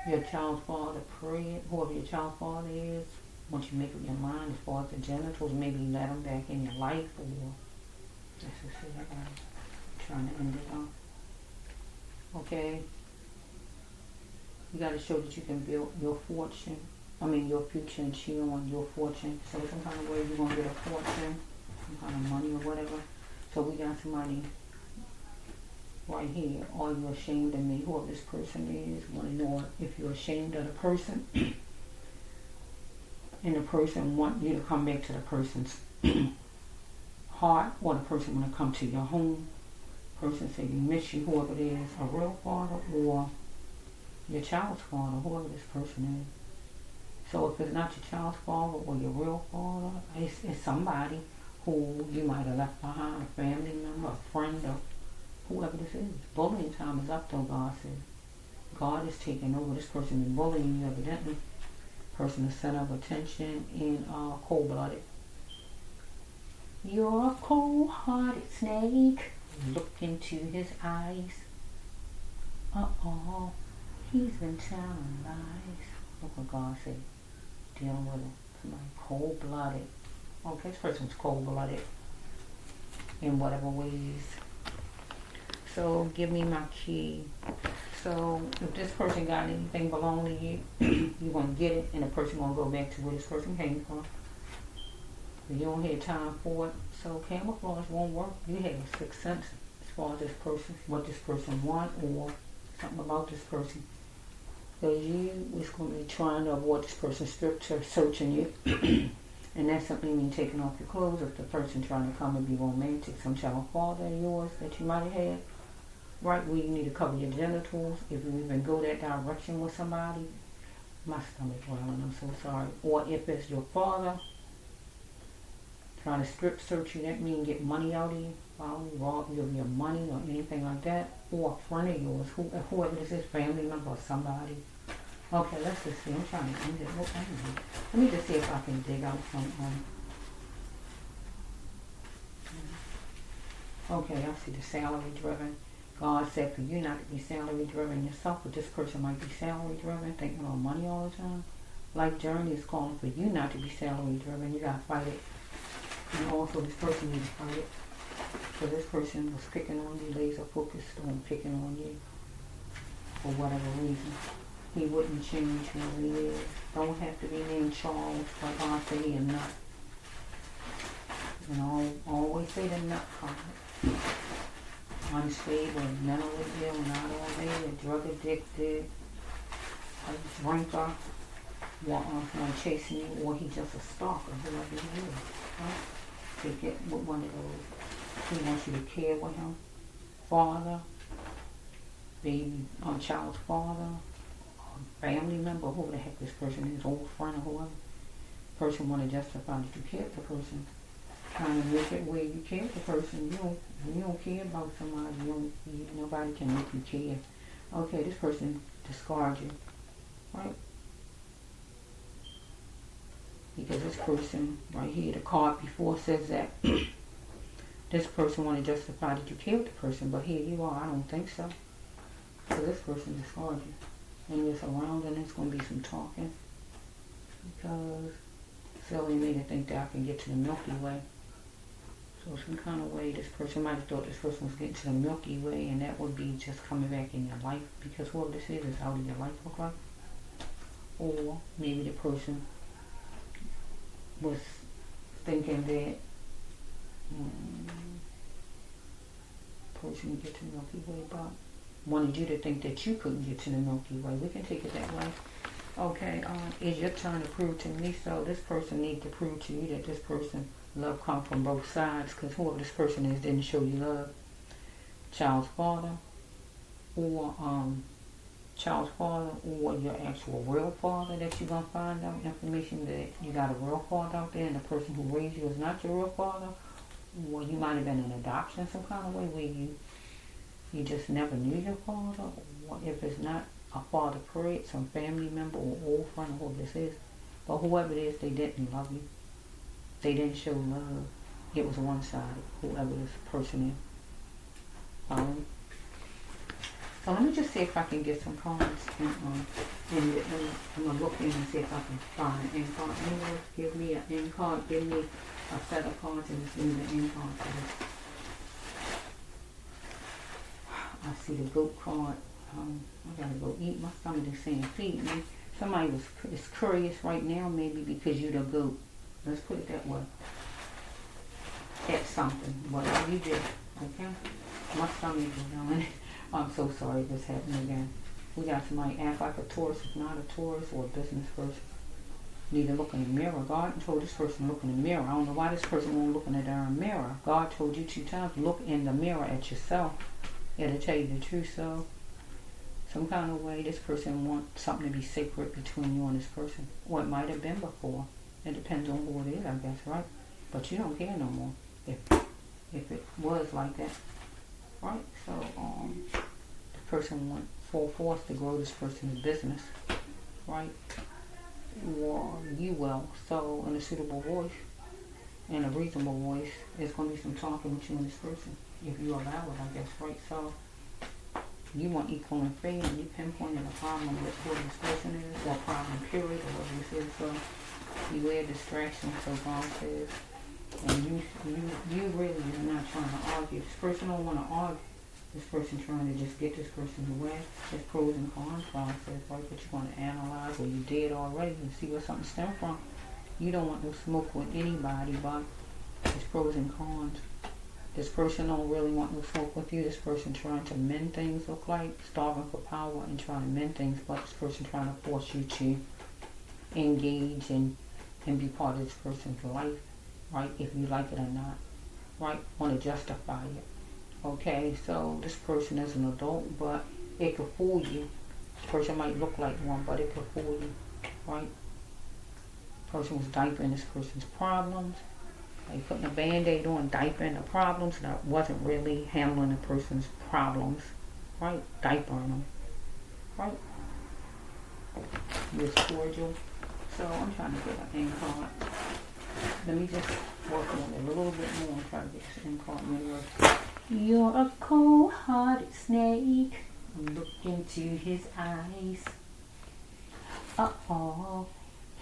[SPEAKER 1] your child's father, period, whoever your child's father is, once you make up your mind as far as the genitals, maybe let them back in your life, or, let's just see, I'm trying to end it off. Okay, You got to show that you can build your fortune. Your future and cheat on your fortune. So some kind of way you're going to get a fortune, some kind of money or whatever. So we got somebody right here. Are you ashamed of me? Whoever this person is. Want to know if you're ashamed of the person. And the person want you to come back to the person's heart, or the person want to come to your home. Person say you miss you, whoever it is, a real father or your child's father, whoever this person is. So if it's not your child's father or your real father, it's somebody who you might have left behind, a family member, a friend, or whoever this is. Bullying time is up though, God says. God is taking over. This person is bullying you evidently. Person is center of attention and cold-blooded. You're a cold-hearted snake. Look into his eyes. Uh-oh. He's been telling lies. Look what God said. Dealing with somebody cold-blooded. Okay, this person's cold-blooded in whatever ways. So, give me my key. So, if this person got anything belonging to you, you're going to get it, and the person going to go back to where this person came from. If you don't have time for it, so camouflage won't work. You have a sixth sense as far as this person, what this person wants, or something about this person. Because you is going to be trying to avoid this person's scripture searching you. And that simply means taking off your clothes. If the person trying to come and be romantic, some child father of yours that you might have had, right where you need to cover your genitals. If you even go that direction with somebody, my stomach growling, I'm so sorry. Or if it's your father trying to strip search you, that means get money out of you, rob you of your money or anything like that. Or a friend of yours, whoever this is, family member or somebody. Okay, let's just see. I'm trying to end it. Let me just see if I can dig out some. Okay, I see the salary driven. God said for you not to be salary driven yourself, but this person might be salary driven, thinking about money all the time. Life journey is calling for you not to be salary driven. You gotta fight it. And also this person needs to fight it. So this person was picking on you, laser focused on picking on you for whatever reason. He wouldn't change who he is. Don't have to be named Charles, but God said he a nut. And always say the nut card. Unstable, mentally ill, not all there, drug addicted, a drinker, someone chasing you, or he's just a stalker, whoever he is. Right? To get with one of those. He wants you to care with him. Father, baby, child's father, family member, whoever the heck this person is, old friend or whoever. Person want to justify that you care the person. Trying to make it where you care the person. You don't care about somebody. Nobody can make you care. Okay, this person discards you, right? Because this person right here, the card before says that this person want to justify that you care the person, but here you are. I don't think so. So this person discards you, and you're around, and there's going to be some talking because silly me to think that I can get to the Milky Way. So some kind of way, this person might have thought this person was getting to the Milky Way, and that would be just coming back in your life, because whoever this is how does your life look like? Or maybe the person was thinking that person would get to the Milky Way, but wanted you to think that you couldn't get to the Milky Way. We can take it that way. Okay, it's your turn to prove to me, so this person needs to prove to you that this person love comes from both sides, because whoever this person is didn't show you love. Child's father, or child's father, or your actual real father that you're going to find out information that you got a real father out there, and the person who raised you is not your real father, or you might have been in adoption some kind of way where you just never knew your father, or if it's not a father period, some family member or old friend or whoever this is, but whoever it is, they didn't love you. They didn't show love. It was one-sided, whoever this person is. So let me just see if I can get some cards, and I'm going to look in and see if I can find an end card. Anyway, give me an end card, give me a set of cards, and just give me the end card for this. I see the goat card. I gotta go eat. My stomach is saying feed me. Somebody is curious right now, maybe because you the goat. Let's put it that way. That's something. Whatever you did, okay? My stomach is going. I'm so sorry this happened again. We got somebody act like a tourist, if not a tourist or a business person. Need to look in the mirror. God told this person to look in the mirror. I don't know why this person won't look in the darn mirror. God told you 2 times, look in the mirror at yourself. It'll tell you the truth. So, some kind of way, this person wants something to be sacred between you and this person. Or it might have been before. It depends on who it is, I guess, right? But you don't care no more if it was like that, right? So, the person wants full force to grow this person's business, right? Or you will. So, in a suitable voice, in a reasonable voice, there's going to be some talking with you and this person, if you allow it, I guess, right? So, you want equal and fair, and you pinpointed a problem with who this person is, or a problem period, or whatever this is. So, beware distraction, so God says. And you really are not trying to argue. This person don't want to argue. This person trying to just get this person away. There's pros and cons process, right? But you're going to analyze, or you did already, and see where something stems from. You don't want no smoke with anybody, but there's pros and cons. This person don't really want no smoke with you. This person trying to mend things, look like starving for power and trying to mend things, but this person trying to force you to engage and be part of this person's life, right? If you like it or not, right? Want to justify it. Okay, so this person is an adult, but it could fool you. This person might look like one, but it could fool you, right? Person was diapering this person's problems. Like putting a band-aid on, diapering the problems, that wasn't really handling the person's problems, right? Diapering them, right? It was cordial. So I'm trying to get an end card. Let me just work on it a little bit more and try to get this end card anyway. You're a cold-hearted snake. Look into his eyes. Uh-oh.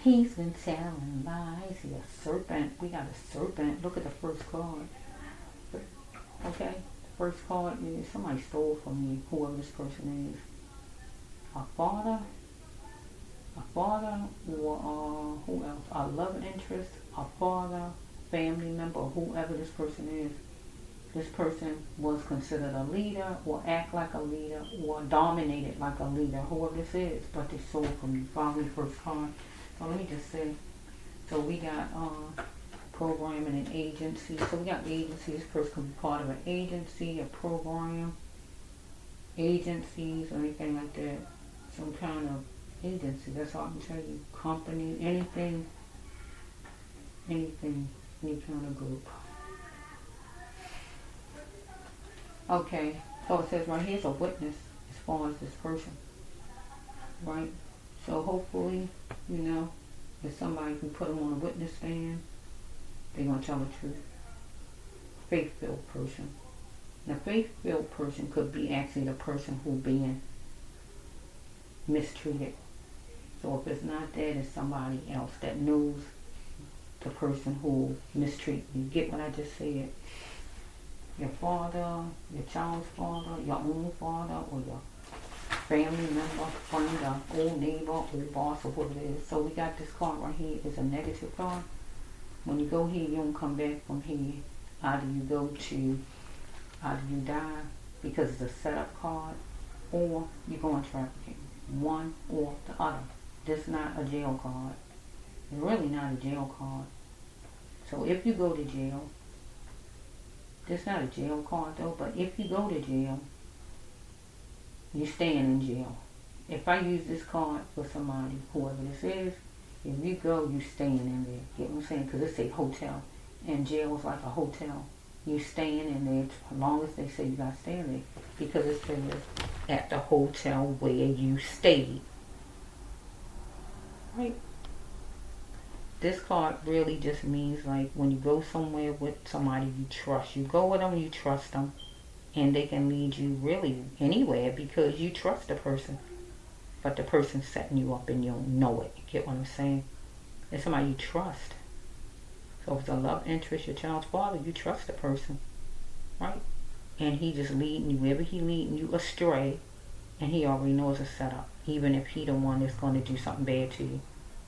[SPEAKER 1] He's been telling lies. He's a serpent. We got a serpent. Look at the first card. Okay? The first card is somebody stole from you, whoever this person is. A father, or who else? A love interest, a father, family member, or whoever this person is. This person was considered a leader, or act like a leader, or dominated like a leader, whoever this is, but they stole from you. Follow me, first card. So let me just say, so we got program and an agency. So we got the agency. This person can be part of an agency, a program, agencies, or anything like that. Some kind of agency. That's all I can tell you. Company, anything, any kind of group. Okay, so it says right here's a witness as far as this person, right? So hopefully, you know, if somebody can put them on a witness stand, they're going to tell the truth. Faith-filled person. Now, faith-filled person could be actually the person who's being mistreated. So if it's not that, it's somebody else that knows the person who mistreated you. Get what I just said? Your father, your child's father, your own father, or your family member, friend, or old neighbor, old boss, or whatever it is. So we got this card right here. It's a negative card. When you go here, you don't come back from here. Either you die because it's a setup card, or you go on trafficking. One or the other. This is not a jail card. It's really not a jail card. So if you go to jail, this is not a jail card though, but if you go to jail, you're staying in jail. If I use this card for somebody, whoever this is, if you go, you're staying in there. Get what I'm saying? Because it's a hotel. And jail is like a hotel. You're staying in there as long as they say you got to stay in there. Because it says at the hotel where you stayed. Right? This card really just means like when you go somewhere with somebody you trust. You go with them, you trust them. And they can lead you really anywhere because you trust the person. But the person's setting you up and you don't know it. Get what I'm saying? It's somebody you trust. So if it's a love interest, your child's father, you trust the person. Right? And he just leading you, wherever he leading you astray, And he already knows it's set up, even if he the one that's going to do something bad to you,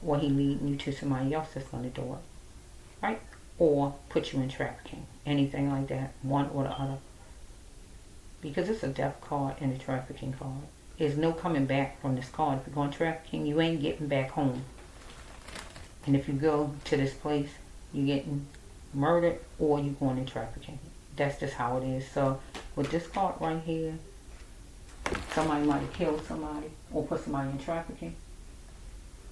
[SPEAKER 1] or he leading you to somebody else that's going to do it, right? Or put you in trafficking, anything like that, one or the other. Because it's a death card and a trafficking card. There's no coming back from this card. If you're going trafficking, you ain't getting back home. And if you go to this place, you're getting murdered or you're going in trafficking. That's just how it is. So with this card right here, somebody might have killed somebody or put somebody in trafficking.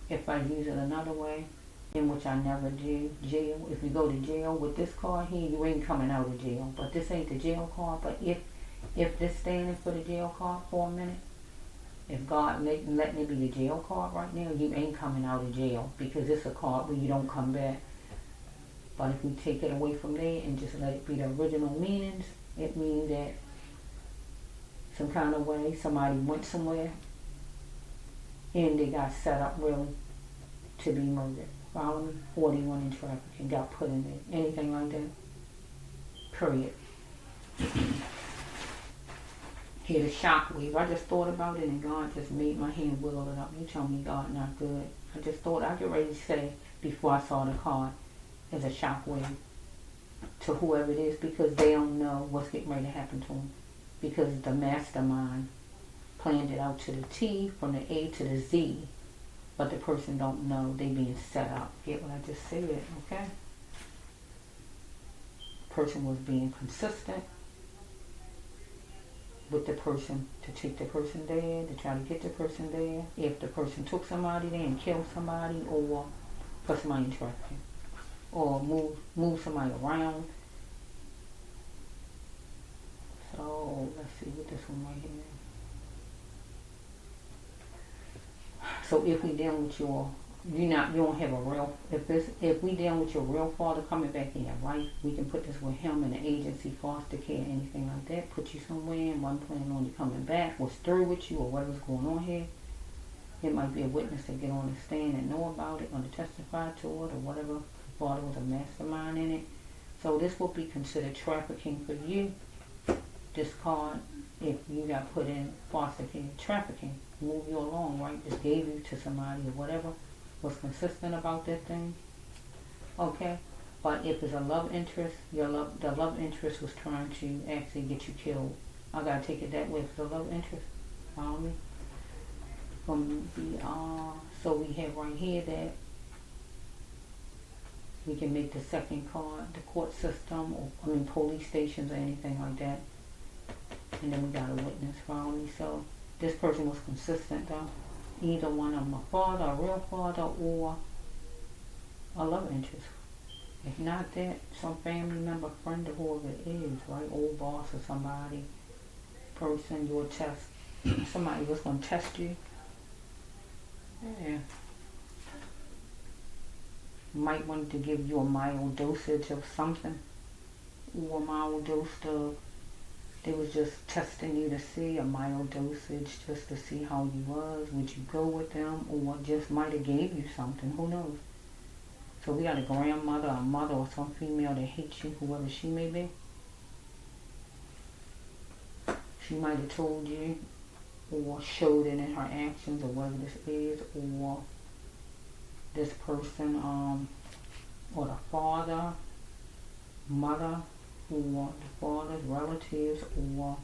[SPEAKER 1] If I use it another way, in which I never do, jail. If you go to jail with this card here, you ain't coming out of jail. But this ain't the jail card. But if this standing for the jail card for a minute, if God letting it be the jail card right now, you ain't coming out of jail, because it's a card where you don't come back. But if we take it away from there and just let it be the original meanings, it means that some kind of way somebody went somewhere and they got set up really to be murdered. Follow me? 41 in trafficking, got put in there. Anything like that? Period. Hear the shockwave. I just thought about it and God just made my hand wiggle it up. You tell me God not good. I just thought I get ready to say before I saw the card, there's a shockwave to whoever it is, because they don't know what's getting ready to happen to them. Because the mastermind planned it out to the T, from the A to the Z, but the person don't know they being set up. Get what I just said, okay? Person was being consistent with the person to take the person there, to try to get the person there. If the person took somebody there and killed somebody, or put somebody in trafficking, or move somebody around. So let's see what this one right here. So if we dealing with your, you don't have a real, if we dealing with your real father coming back in your life, we can put this with him in an agency, foster care, anything like that. Put you somewhere and one plan on you coming back, was through with you, or whatever's going on here. It might be a witness that get on the stand and know about it, or to testify to it, or whatever. Father was a mastermind in it. So this will be considered trafficking for you. This card, if you got put in foster care, trafficking, move you along, right? Just gave you to somebody or whatever, was consistent about that thing. Okay? But if it's a love interest, the love interest was trying to actually get you killed. I gotta take it that way for the love interest. Follow me? So we have right here that we can make the second card, the court system, or police stations or anything like that. And then we got a witness, follow me? So this person was consistent though. Either one of them, a father, a real father, or a love interest. If not that, some family member, friend, or whoever it is, right? Old boss or somebody, person you'll test. Somebody was going to test you. Yeah. Might want to give you a mild dosage of something, or a mild dose of, they was just testing you to see, a mild dosage just to see how you was. Would you go with them, or just might have gave you something, who knows? So we got a grandmother, a mother, or some female that hates you, whoever she may be. She might have told you or showed it in her actions, or whatever this is, or this person, or the father, mother, or the father's relatives, or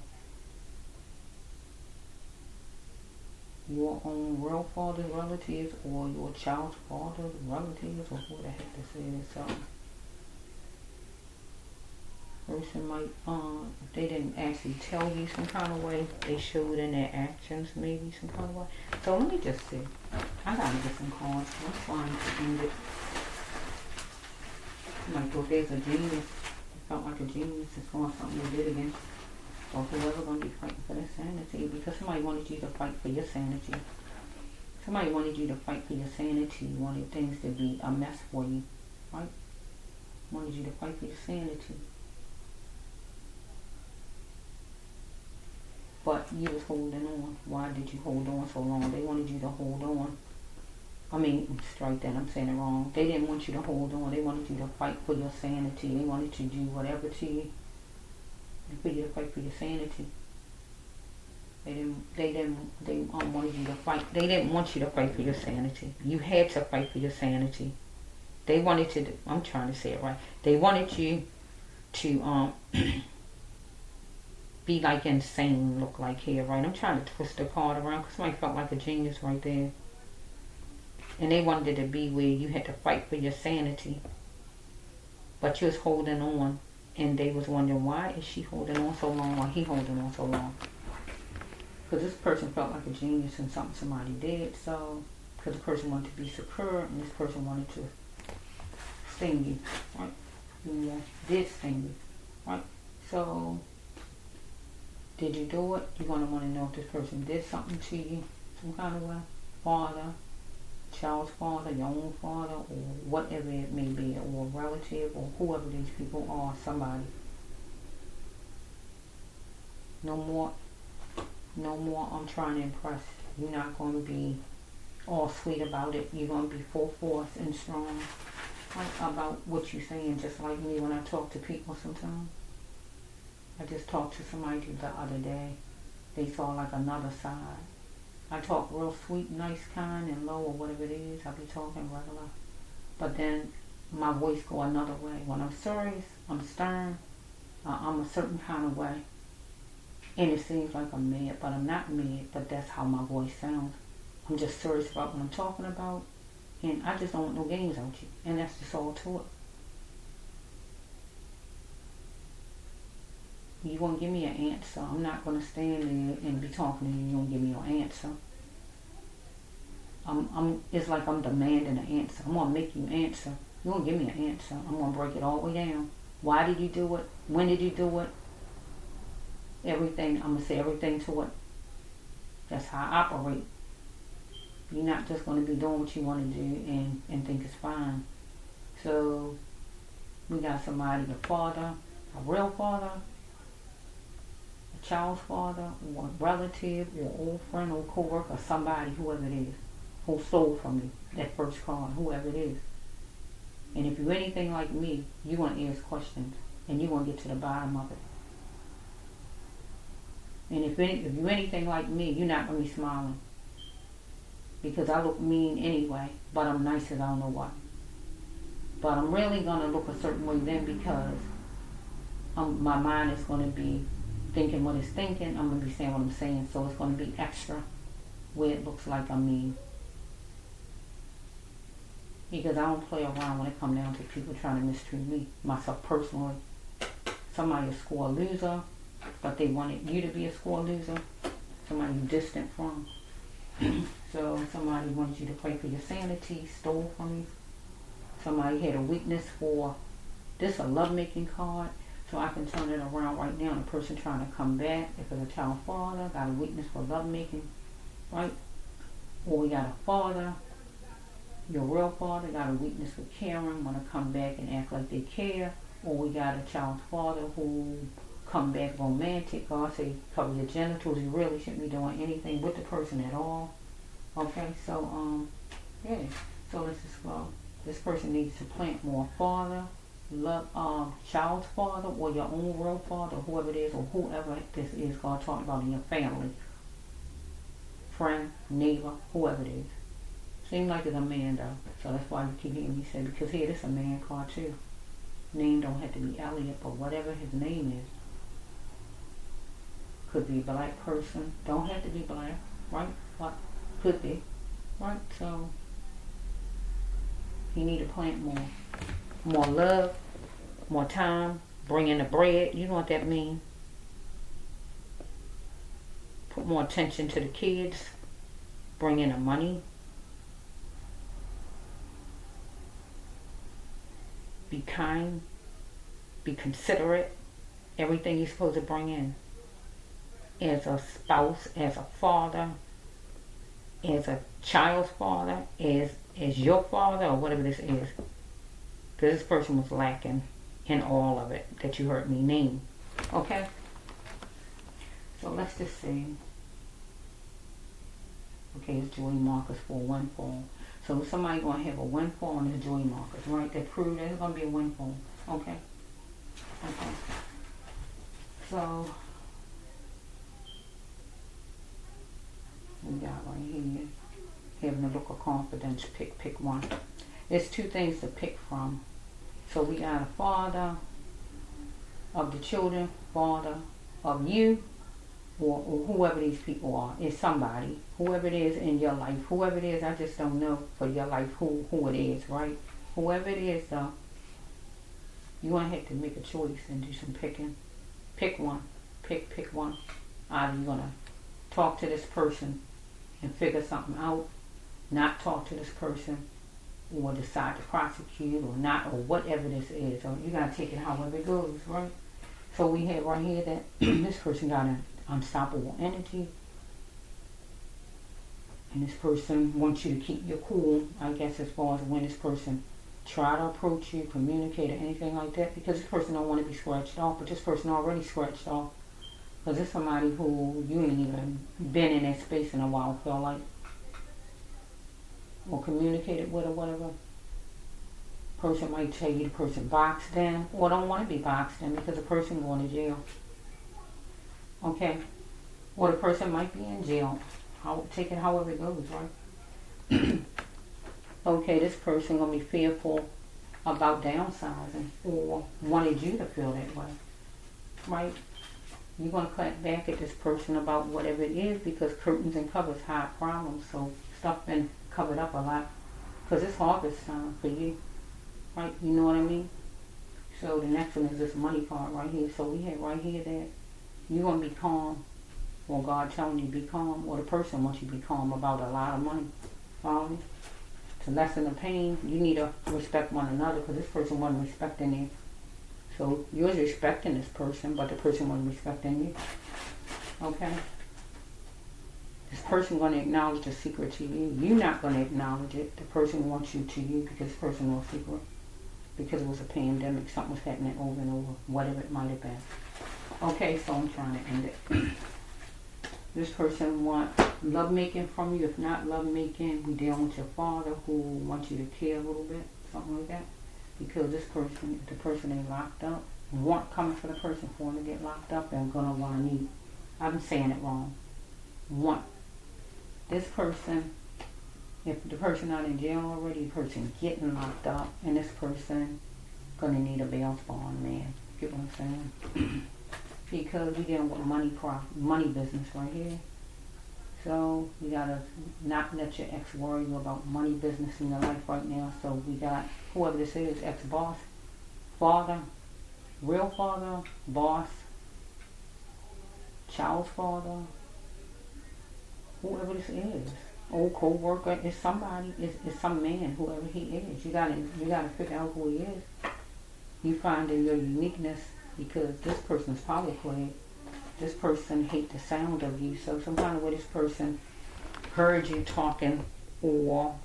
[SPEAKER 1] your own real father's relatives, or your child's father's relatives, or who the heck this is. So person might, if they didn't actually tell you some kind of way, they showed in their actions maybe some kind of way. So let me just see. I gotta get some cards. I'm trying to end it. Like if there's a genius, it felt like a genius is doing something they did again. Or whoever gonna be fighting for their sanity, because somebody wanted you to fight for your sanity. Somebody wanted you to fight for your sanity, wanted things to be a mess for you, right? Wanted you to fight for your sanity. But you was holding on. Why did you hold on so long? They wanted you to hold on. Strike that, I'm saying it wrong. They didn't want you to hold on. They wanted you to fight for your sanity. They wanted you to do whatever to you, and for you to fight for your sanity. They wanted you to fight. They didn't want you to fight for your sanity. You had to fight for your sanity. They wanted to, I'm trying to say it right. They wanted you to, be like insane, look like here, right? I'm trying to twist the card around because somebody felt like a genius right there. And they wanted it to be where you had to fight for your sanity. But you was holding on. And they was wondering, why is she holding on so long or he holding on so long? Because this person felt like a genius in something somebody did. So, because the person wanted to be secure and this person wanted to sting you, right? Yeah, did sting you, right? So, did you do it? You're going to want to know if this person did something to you, some kind of way. Father, child's father, your own father, or whatever it may be, or a relative, or whoever these people are, somebody. No more I'm trying to impress. You're not going to be all sweet about it. You're going to be full force and strong, like, about what you're saying, just like me when I talk to people sometimes. I just talked to somebody the other day. They saw like another side. I talk real sweet, nice, kind, and low, or whatever it is. I be talking regular. But then my voice go another way. When I'm serious, I'm stern, I'm a certain kind of way. And it seems like I'm mad, but I'm not mad, but that's how my voice sounds. I'm just serious about what I'm talking about, and I just don't want no games out you. And that's just all to it. You won't give me an answer. I'm not going to stand there and be talking to you. You won't give me no answer. It's like I'm demanding an answer. I'm going to make you answer. You won't give me an answer. I'm going to break it all the way down. Why did you do it? When did you do it? Everything. I'm going to say everything to it. That's how I operate. You're not just going to be doing what you want to do and think it's fine. So, we got somebody, a father, a real father, child's father, or a relative, or old friend, or co-worker, somebody, whoever it is, who stole from you, that first card, whoever it is. And if you're anything like me, you're going to ask questions, and you're going to get to the bottom of it. And if you're anything like me, you're not going to be smiling. Because I look mean anyway, but I'm nice as I don't know what. But I'm really going to look a certain way then because my mind is going to be thinking what it's thinking. I'm going to be saying what I'm saying. So it's going to be extra where it looks like I'm mean. Because I don't play around when it comes down to people trying to mistreat me, myself personally. Somebody will score a loser, but they wanted you to be a score loser. Somebody you're distant from. So somebody wants you to fight for your sanity, stole from you. Somebody had a weakness for this, a lovemaking card. So I can turn it around right now. The person trying to come back, if it's a child father, got a weakness for lovemaking, right? Or we got a father, your real father got a weakness for caring, want to come back and act like they care. Or we got a child's father who come back romantic. God say cover your genitals. You really shouldn't be doing anything with the person at all. Okay, so yeah. So let's just go. This person needs to plant more father, love, child's father, or your own real father, whoever it is, or whoever this is. God talking about in your family, friend, neighbor, whoever it is. Seems like it's a man though, so that's why you keep hearing me say, because here this is a man card too. Name don't have to be Elliot, but whatever his name is. Could be a black person, don't have to be black, right? What could be, right? So you need to plant more love, more time, bring in the bread. You know what that means? Put more attention to the kids, bring in the money. Be kind, be considerate, everything you're supposed to bring in. As a spouse, as a father, as a child's father, as your father, or whatever this is. Because this person was lacking in all of it that you heard me name. Okay? So let's just see. Okay, it's joy markers for windfall. So somebody going to have a windfall on his joy markers, right? That prove there's going to be a windfall. Okay? Okay. So We got right here, having the look of confidence, pick one. There's two things to pick from. So we got a father of the children, father of you, or whoever these people are. It's somebody, whoever it is in your life, whoever it is, I just don't know for your life who it is, right? Whoever it is though, you're going to have to make a choice and do some picking. Pick one. Pick one. Either you're going to talk to this person and figure something out, not talk to this person, or decide to prosecute or not, or whatever this is. Or you got to take it however it goes, right? So we have right here that this person got an unstoppable energy. And this person wants you to keep your cool, I guess, as far as when this person try to approach you, communicate or anything like that, because this person don't want to be scratched off, but this person already scratched off. Because it's somebody who you ain't even been in that space in a while, feel like, or communicated with or whatever. Person might tell you the person boxed in, or don't want to be boxed in because the person going to jail. Okay? Or the person might be in jail. Take it however it goes, right? Okay, this person going to be fearful about downsizing or wanted you to feel that way, right? You're going to clap back at this person about whatever it is because curtains and covers hide problems, so stuff been covered up a lot because it's harvest time for you, right? You know what I mean? So the next one is this money card right here. So we have right here that you're going to be calm, or God telling you to be calm, or the person wants you to be calm about a lot of money. Follow me? To lessen the pain, you need to respect one another because this person wasn't respecting you. So you're respecting this person, but the person wasn't respecting you. Okay? This person going to acknowledge the secret to you. You're not going to acknowledge it. The person wants you to you because this person knows secret. Because it was a pandemic, something was happening over and over, whatever it might have been. Okay, so I'm trying to end it. This person wants love making from you. If not love making, we deal with your father who wants you to care a little bit, something like that. Because this person, if the person ain't locked up, want coming for the person for him to get locked up and gonna want to need. I'm saying it wrong. Want this person, if the person not in jail already, the person getting locked up, and this person gonna need a bail bond, man. Get what I'm saying? Because we dealing with money business right here. So you gotta not let your ex worry you about money business in your life right now. So we got whoever this is, ex-boss, father, real father, boss, child's father, whoever this is, old co-worker, is somebody, is some man, whoever he is. You gotta figure out who he is. You find in your uniqueness, because this person's power play. This person hate the sound of you. So some kind of way this person heard you talking or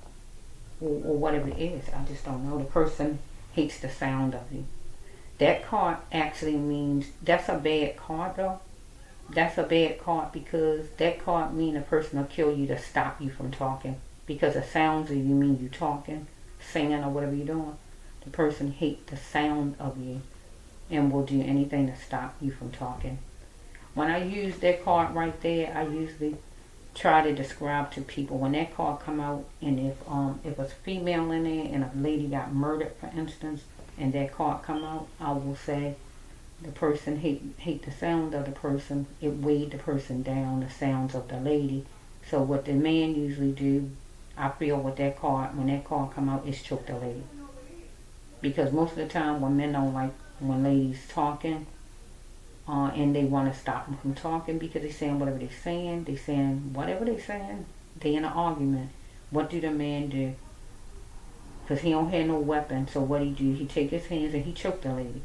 [SPEAKER 1] whatever it is. I just don't know. The person hates the sound of you. That card actually means, that's a bad card though. That's a bad card because that card means a person will kill you to stop you from talking. Because the sounds of you mean you talking, singing or whatever you're doing. The person hates the sound of you and will do anything to stop you from talking. When I use that card right there, I usually try to describe to people when that card come out, and if it's female in there and a lady got murdered, for instance, and that card come out, I will say the person hate the sound of the person. It weighed the person down, the sounds of the lady. So what the man usually do, I feel with that card, when that card come out, is choke the lady. Because most of the time when men don't like when ladies talking, and they want to stop them from talking because they're saying whatever they're saying. They saying whatever they're saying. They in an argument. What do the man do? Because he don't have no weapon. So what he do? He take his hands and he choke the lady.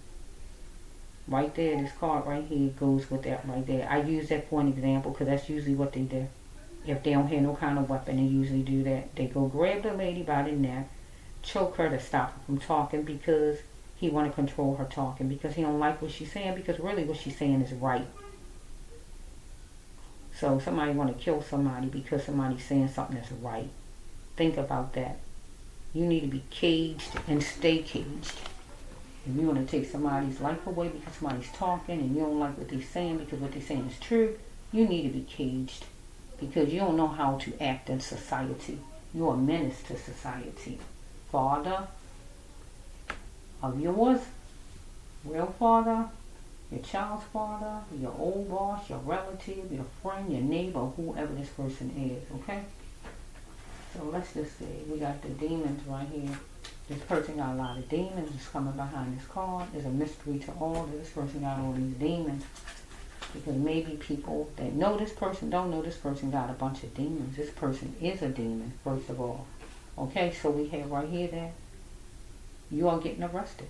[SPEAKER 1] Right there, this card right here goes with that right there. I use that for an example because that's usually what they do. If they don't have no kind of weapon, they usually do that. They go grab the lady by the neck, choke her to stop her from talking because he want to control her talking, because he don't like what she's saying, because really what she's saying is right. So somebody want to kill somebody because somebody's saying something that's right. Think about that. You need to be caged and stay caged. If you want to take somebody's life away because somebody's talking and you don't like what they're saying because what they're saying is true, you need to be caged. because you don't know how to act in society. You're a menace to society. Father of yours, real father, your child's father, your old boss, your relative, your friend, your neighbor, whoever this person is, okay? So let's just say we got the demons right here. This person got a lot of demons. It's coming behind this card. There's a mystery to all that this person got all these demons. Because maybe people that know this person don't know this person got a bunch of demons. This person is a demon, first of all. Okay, so we have right here that you are getting arrested.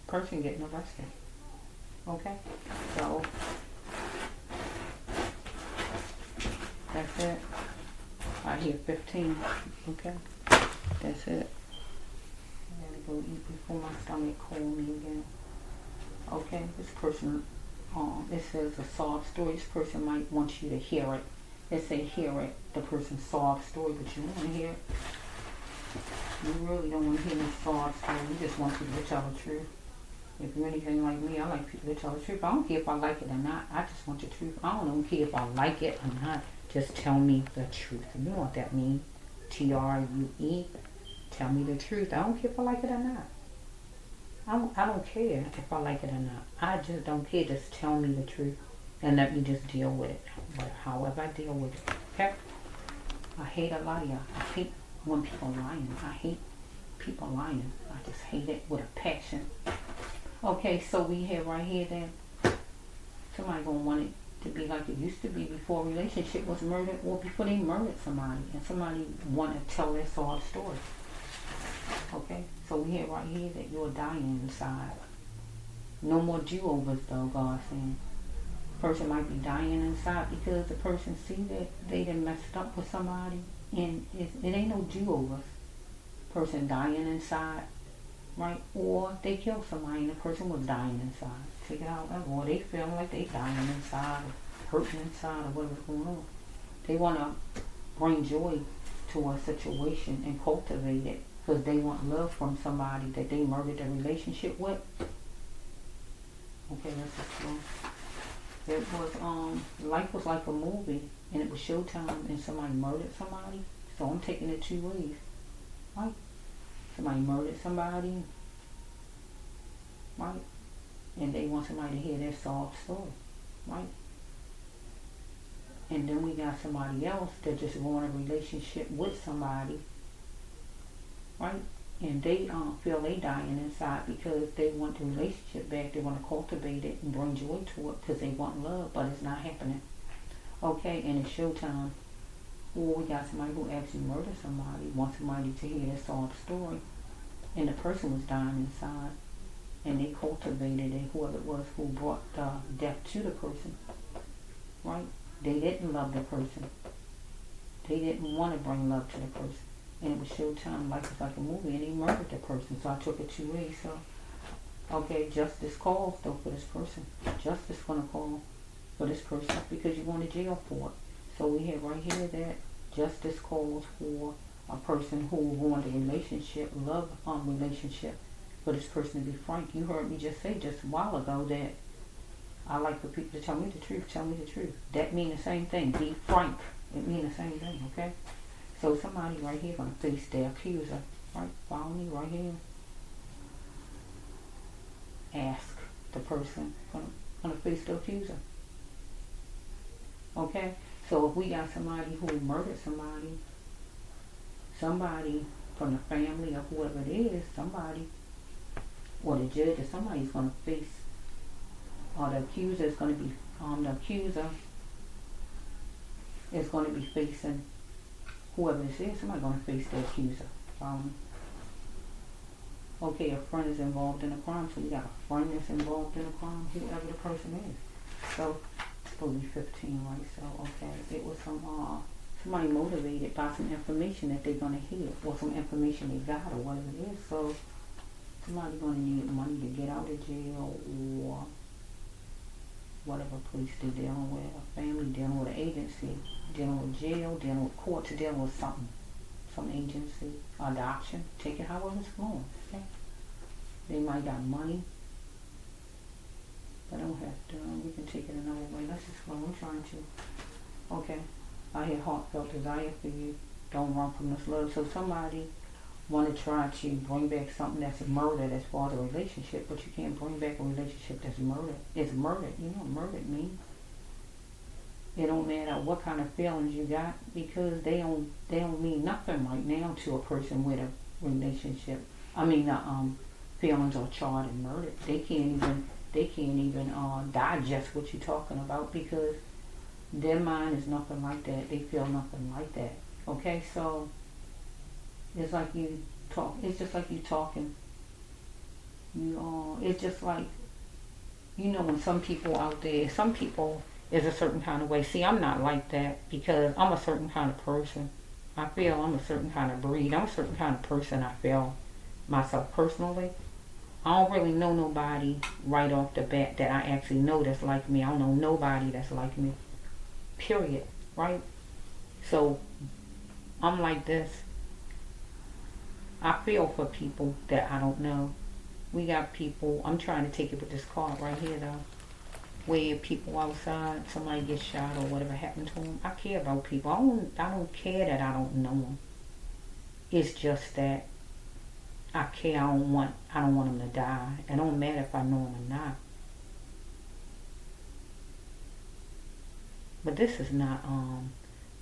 [SPEAKER 1] Person getting arrested. Okay, so that's it. I hear 15. Okay, that's it. I gotta go eat before my stomach calls me again. Okay, this person, it says a sob story. This person might want you to hear it. It say hear it, the person's sob story, but you don't want to hear it. You really don't want to hear this sob story. You just want people to tell the truth. If you're anything like me, I like people to tell the truth. I don't care if I like it or not. I just want the truth. I don't even care if I like it or not. Just tell me the truth. You know what that means. TRUE. Tell me the truth. I don't care if I like it or not. I don't care if I like it or not. I just don't care. Just tell me the truth. And let me just deal with it. But however I deal with it. Okay? I hate a liar. I hate when people are lying. I hate people lying. I just hate it with a passion. Okay, so we have right here that somebody gonna want it to be like it used to be before a relationship was murdered or before they murdered somebody, and somebody want to tell their sob story. Okay, so we have right here that you're dying inside. No more do-overs though, God's saying. Person might be dying inside because the person see that they done messed up with somebody, and it ain't no do-overs. Person dying inside. Right? Or they killed somebody and the person was dying inside. Take it out. Or they feel like they dying inside or hurting inside or whatever's going on. They want to bring joy to a situation and cultivate it because they want love from somebody that they murdered their relationship with. Okay, let's just go. It was, life was like a movie and it was showtime and somebody murdered somebody. So I'm taking it two ways. Right? Somebody murdered somebody, right? And they want somebody to hear their sob story, right? And then we got somebody else that just want a relationship with somebody, right? And they feel they dying inside because they want the relationship back. They want to cultivate it and bring joy to it because they want love, but it's not happening. Okay, and it's showtime. Or we got somebody who actually murdered somebody, wants somebody to hear their sob story, and the person was dying inside, and they cultivated it, whoever it was who brought death to the person, right? They didn't love the person. They didn't want to bring love to the person. And it was showtime, life was like a movie, and they murdered the person, so I took it two ways. So, okay, justice calls, though, for this person. Justice gonna call for this person because you're going to jail for it. So we have right here that justice calls for a person who ruined a relationship, love relationship, for this person to be frank. You heard me just say just a while ago that I like for people to tell me the truth, tell me the truth. That means the same thing. Be frank. It means the same thing, okay? So somebody right here going to face their accuser. Right? Follow me right here. Ask the person going to face the accuser. Okay? So if we got somebody who murdered somebody from the family or whoever it is, somebody, or the judge or somebody's going to face, or the accuser is going to be, the accuser is going to be facing whoever this is. Somebody's going to face the accuser. Okay, a friend is involved in a crime, so we got a friend that's involved in a crime, whoever the person is. So it's supposed to be 15, right? So okay, it was somebody motivated by some information that they're gonna hear, or some information they got, or whatever it is. So somebody gonna need money to get out of jail, or whatever police they're dealing with, a family dealing with an agency, dealing with jail, dealing with courts, dealing with something. Some agency, adoption, take it however it's going, okay? They might got money, but don't have to, we can take it another way. Let's just go, I'm trying to Okay? I have heartfelt desire for you. Don't run from this love. So somebody want to try to bring back something that's murdered as far as a relationship, but you can't bring back a relationship that's murdered. It's murdered. You know what murdered means? It don't matter what kind of feelings you got, because they don't mean nothing right now to a person with a relationship. I mean, feelings are charred and murdered. They can't even digest what you're talking about, because their mind is nothing like that. They feel nothing like that. Okay, so it's like you talk. It's just like you talking. It's just like, when some people out there, some people is a certain kind of way. See, I'm not like that, because I'm a certain kind of person. I feel I'm a certain kind of breed. I'm a certain kind of person. I feel myself personally. I don't really know nobody right off the bat that I actually know that's like me. I don't know nobody that's like me. Period. Right? So I'm like this. I feel for people that I don't know. We got people, I'm trying to take it with this card right here though, where people outside, somebody gets shot or whatever happened to them. I care about people. I don't care that I don't know them. It's just that I care. I don't want them to die. It don't matter if I know them or not. But this is not on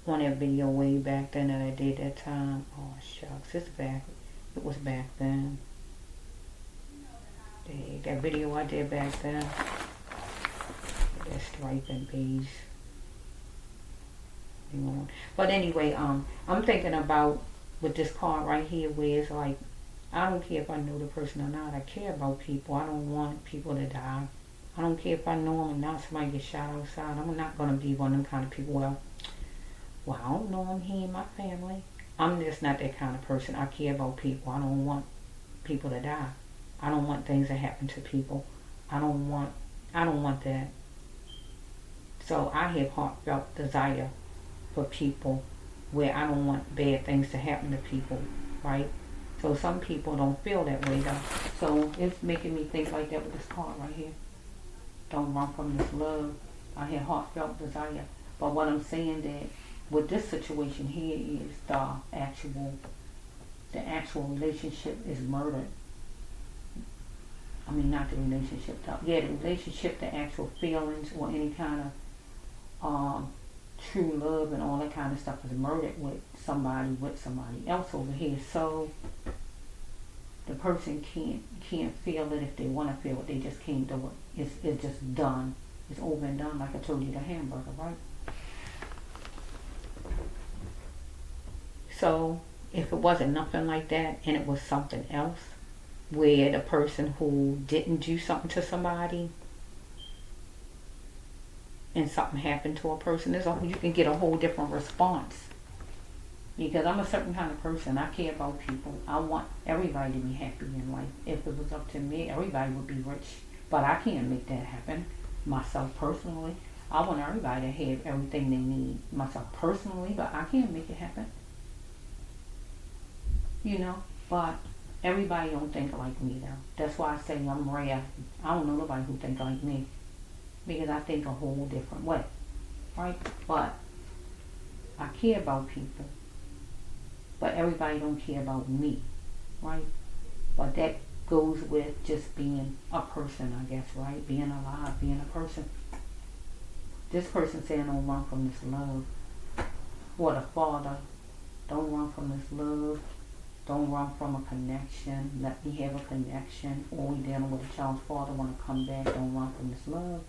[SPEAKER 1] that video way back then that I did that time. Oh shucks, it was back then. That video I did back then. That striping piece. But anyway, I'm thinking about with this card right here, where it's like, I don't care if I know the person or not. I care about people. I don't want people to die. I don't care if I know them or not. Somebody gets shot outside. I'm not going to be one of them kind of people. Well, I don't know him. He ain't my family. I'm just not that kind of person. I care about people. I don't want people to die. I don't want things to happen to people. I don't want that. So I have heartfelt desire for people, where I don't want bad things to happen to people, right? So some people don't feel that way though. So it's making me think like that with this card right here. Don't run from this love. I have heartfelt desire. But what I'm saying that with this situation here is the actual relationship is murdered. I mean, not the relationship. The relationship, the actual feelings, or any kind of true love and all that kind of stuff is murdered with somebody else over here. So the person can't feel it if they want to feel it. They just can't do it. It's just done. It's over and done. Like I told you, the hamburger, right? So if it wasn't nothing like that and it was something else, where the person who didn't do something to somebody and something happened to a person, you can get a whole different response. Because I'm a certain kind of person. I care about people. I want everybody to be happy in life. If it was up to me, everybody would be rich. But I can't make that happen. Myself personally, I want everybody to have everything they need. Myself personally, but I can't make it happen. But everybody don't think like me though. That's why I say I'm rare. I don't know nobody who think like me, because I think a whole different way, right? But I care about people, but everybody don't care about me, right? But that goes with just being a person, I guess, right? Being alive, being a person. This person saying don't run from this love. Or the father, don't run from this love. Don't run from a connection. Let me have a connection. Or we dealing with a child's father, want to come back. Don't run from this love.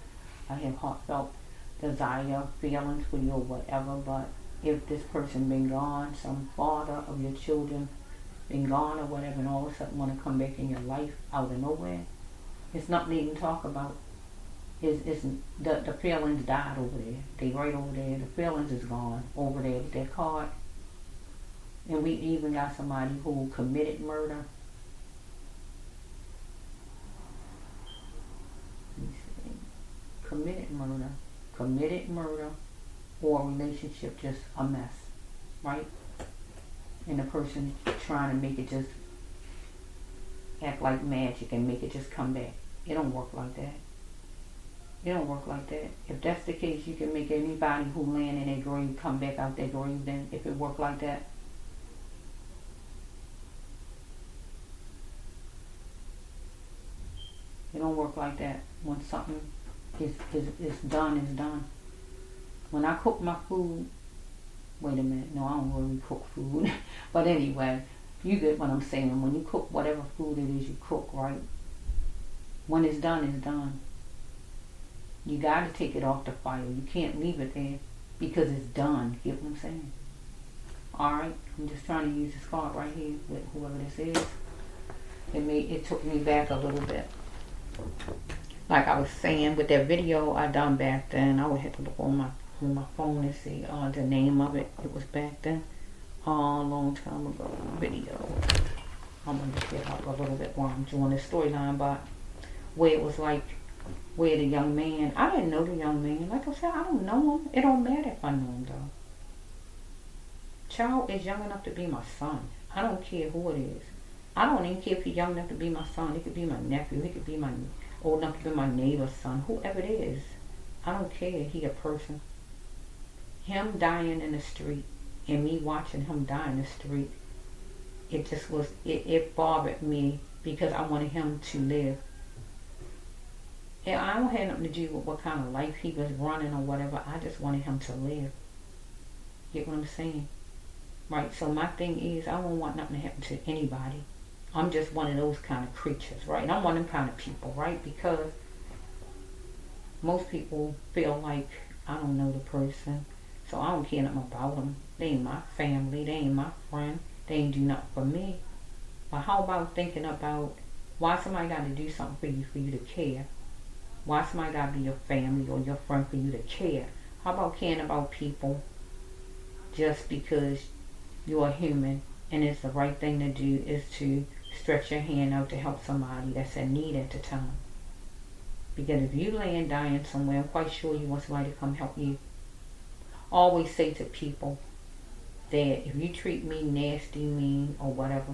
[SPEAKER 1] I have heartfelt desire, feelings for you or whatever. But if this person been gone, some father of your children been gone or whatever, and all of a sudden want to come back in your life out of nowhere, it's nothing you can talk about. It's the feelings died over there. They right over there. The feelings is gone over there with that card. And we even got somebody who committed murder. Let me see. Committed murder, or a relationship just a mess, right? And the person trying to make it just act like magic and make it just come back. It don't work like that. It don't work like that. If that's the case, you can make anybody who land in their grave come back out their grave then, if it worked like that. It don't work like that. When something is done, is done. When I cook my food, wait a minute, no, I don't really cook food. But anyway, you get what I'm saying. When you cook whatever food it is you cook, right? When it's done, it's done. You got to take it off the fire. You can't leave it there because it's done. Get what I'm saying? Alright, I'm just trying to use this card right here with whoever this is. It took me back a little bit. Like I was saying with that video I done back then, I would have to look on my phone and see the name of it. It was back then, a long time ago. Video. I'm gonna just get up a little bit while I'm doing this storyline, but where it was like, where the young man, I didn't know the young man. Like I said, I don't know him. It don't matter if I know him though. Child is young enough to be my son. I don't care who it is. I don't even care if he's young enough to be my son. He could be my nephew. He could be my old enough to be my neighbor's son. Whoever it is. I don't care. He a person. Him dying in the street and me watching him die in the street, it just was, it bothered me because I wanted him to live. And I don't have nothing to do with what kind of life he was running or whatever. I just wanted him to live. Get what I'm saying? Right, so my thing is, I don't want nothing to happen to anybody. I'm just one of those kind of creatures, right? And I'm one of them kind of people, right? Because most people feel like I don't know the person, so I don't care nothing about them. They ain't my family, they ain't my friend, they ain't do nothing for me. But how about thinking about why somebody got to do something for you to care? Why somebody got to be your family or your friend for you to care? How about caring about people just because you're a human and it's the right thing to do is to stretch your hand out to help somebody that's in need at the time. Because if you laying dying somewhere, I'm quite sure you want somebody to come help you. I always say to people that if you treat me nasty, mean, or whatever,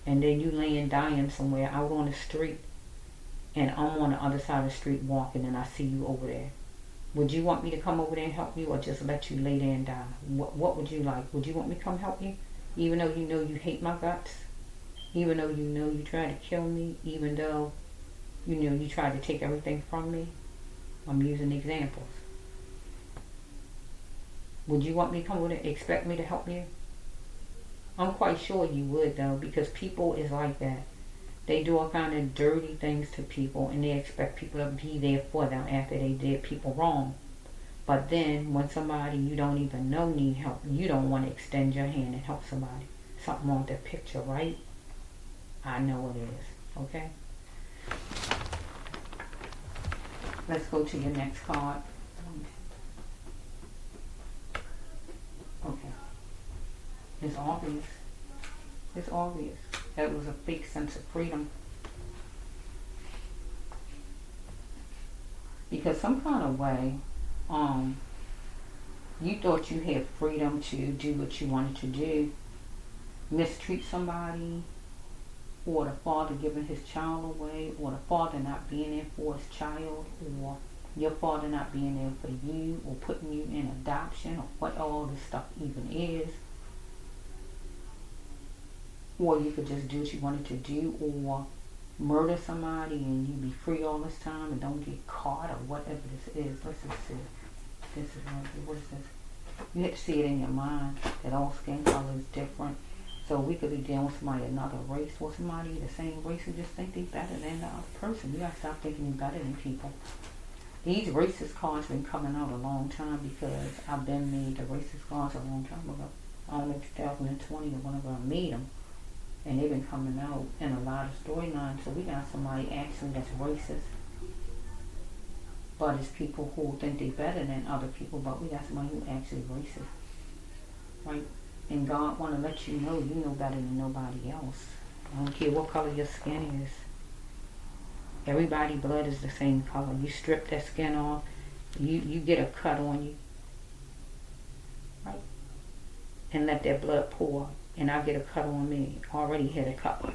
[SPEAKER 1] and then you laying dying somewhere out on the street, and I'm on the other side of the street walking and I see you over there, would you want me to come over there and help you or just let you lay there and die? What would you like? Would you want me to come help you? Even though you know you hate my guts? Even though you know you try to kill me? Even though you know you try to take everything from me? I'm using examples. Would you want me to come over there and expect me to help you? I'm quite sure you would though, because people is like that. They do all kind of dirty things to people and they expect people to be there for them after they did people wrong. But then when somebody you don't even know need help, you don't want to extend your hand and help somebody. Something wrong with their picture, right? I know it is. Okay? Let's go to your next card. Okay. It's obvious. It's obvious. That was a fake sense of freedom. Because some kind of way, you thought you had freedom to do what you wanted to do. Mistreat somebody, or the father giving his child away, or the father not being there for his child, or your father not being there for you, or putting you in adoption, or what all this stuff even is. Or you could just do what you wanted to do, or murder somebody and you be free all this time and don't get caught, or whatever this is. Let's just see. This is what is this? You have to see it in your mind that all skin color is different. So we could be dealing with somebody another race, or somebody the same race who just think they better than the other person. You gotta stop thinking you're better than people. These racist cards been coming out a long time because I've been made the racist cards a long time ago. I don't know, 2020 or whenever I made them. And they've been coming out in a lot of storylines. So we got somebody actually that's racist. But it's people who think they're better than other people. But we got somebody who actually racist. Right? And God want to let you know better than nobody else. I don't care what color your skin is. Everybody's blood is the same color. You strip that skin off, you get a cut on you. Right? And let that blood pour. And I get a cut on me. Already had a cut.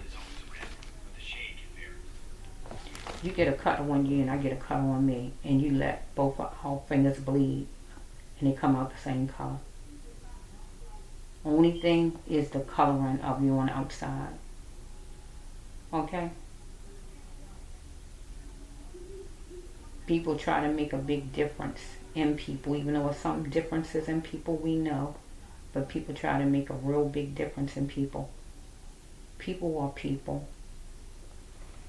[SPEAKER 1] You get a cut on one year and I get a cut on me, and you let both of our fingers bleed and they come out the same color. Only thing is the coloring of you on the outside. Okay? People try to make a big difference in people, even though there's some differences in people we know, but people try to make a real big difference in people. People are people.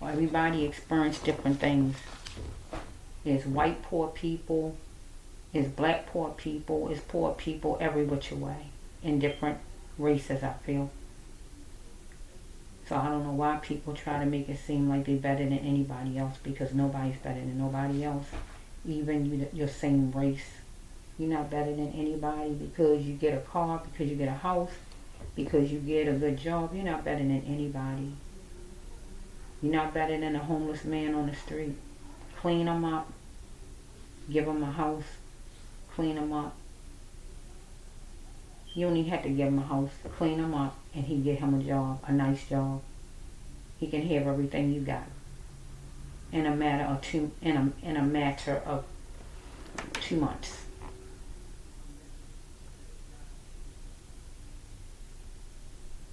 [SPEAKER 1] Everybody experiences different things. There's white poor people, there's black poor people, there's poor people every which way in different races, I feel. So I don't know why people try to make it seem like they're better than anybody else, because nobody's better than nobody else. Even your same race. You're not better than anybody because you get a car, because you get a house, because you get a good job. You're not better than anybody. You're not better than a homeless man on the street. Clean them up. Give them a house. Clean them up. You only have to give him a house. Clean him up and he get him a job, a nice job. He can have everything you got in a matter of 2 months.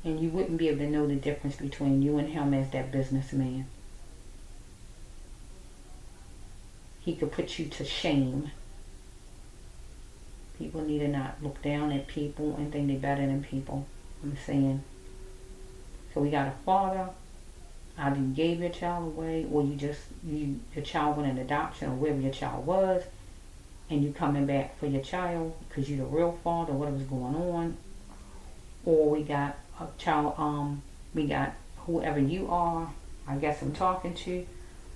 [SPEAKER 1] And you wouldn't be able to know the difference between you and him as that businessman. He could put you to shame. People need to not look down at people and think they're better than people. I'm saying. So we got a father. Either you gave your child away, or your child went in adoption, or wherever your child was, and you coming back for your child because you're the real father, whatever's going on. Or we got a child, we got whoever you are, I guess I'm talking to,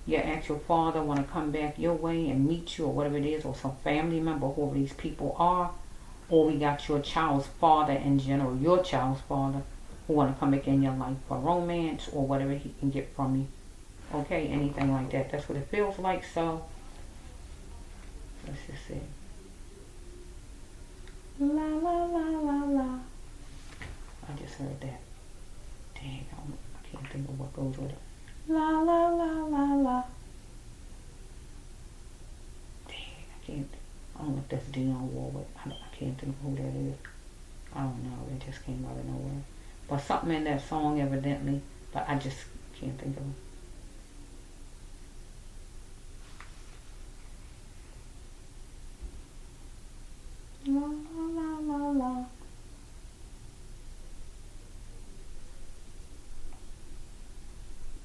[SPEAKER 1] your actual father want to come back your way and meet you, or whatever it is, or some family member, whoever these people are. Or we got your child's father in general, your child's father, who want to come back in your life for romance or whatever he can get from you. Okay, anything like that. That's what it feels like. So let's just see. La la la la la. I just heard that. Dang, I can't think of what goes with it. La la la la la. Dang, I don't know if that's Dionne Warwick. I can't think of who that is. I don't know. It just came out of nowhere. But something in that song evidently. But I just can't think of it. La la la la la.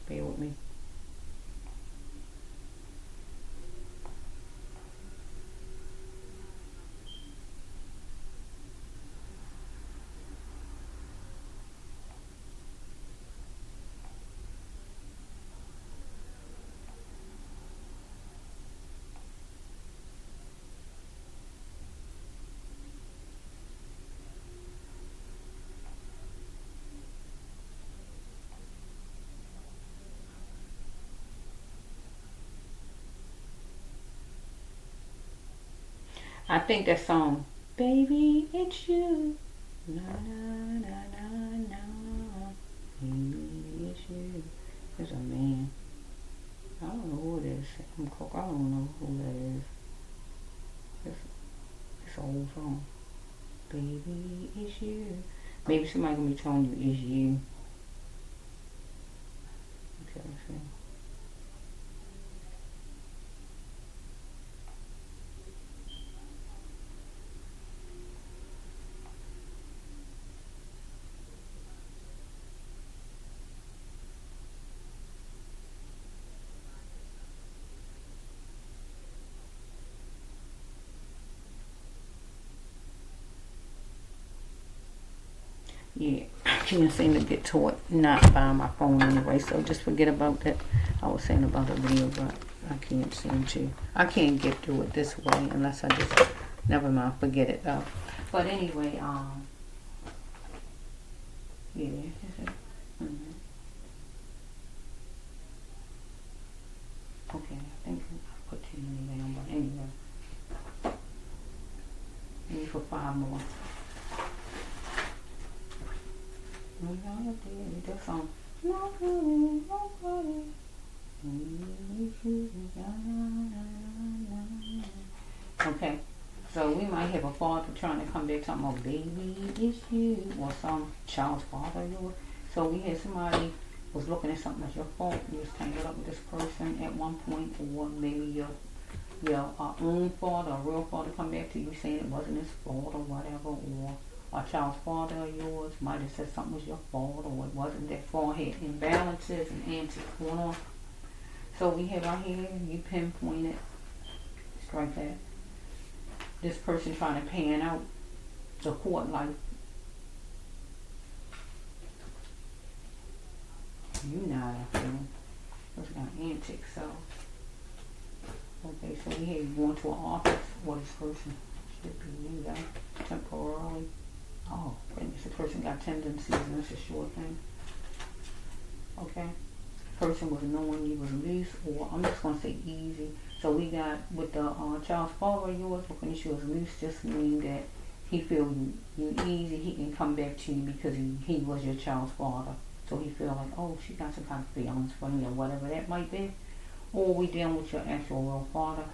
[SPEAKER 1] Bear with me. I think that song, Baby, It's You. Na na na na na. Baby, it's you. It's a man. I don't know who it is. I don't know who that is. It's an old song. Baby, it's you. Maybe somebody gonna be telling you it's you. Okay, let's see. Yeah, I can't seem to get to it. Not by my phone anyway, so just forget about that. I was saying about the video, but I can't seem to. I can't get through it this way unless I just, never mind, forget it though. But anyway, yeah, okay, I think I put too many down, but anyway. Maybe for 5 more. That song. Nobody. Okay, so we might have a father trying to come back talking about baby issue or some child's father. So we had somebody was looking at something as your fault. You was tangled up with this person at one point, or maybe your own father, a real father, come back to you saying it wasn't his fault or whatever, or a child's father of yours might have said something was your fault or it wasn't their fault. Had imbalances and antics going on. So we have right here, you pinpointed, strike that. This person trying to pan out the court life. You not a feeling. Person got antics, so. Okay, so we have you going to an office, or this person should be you though, temporarily. Oh, goodness, the person got tendencies and that's a sure thing. Okay. Person was knowing you was loose, or I'm just going to say easy. So we got with the child's father of yours, looking at you as loose, just mean that he feel you easy, he can come back to you because he was your child's father. So he feel like, oh, she got some kind of feelings for me or whatever that might be. Or we dealing with your actual real father.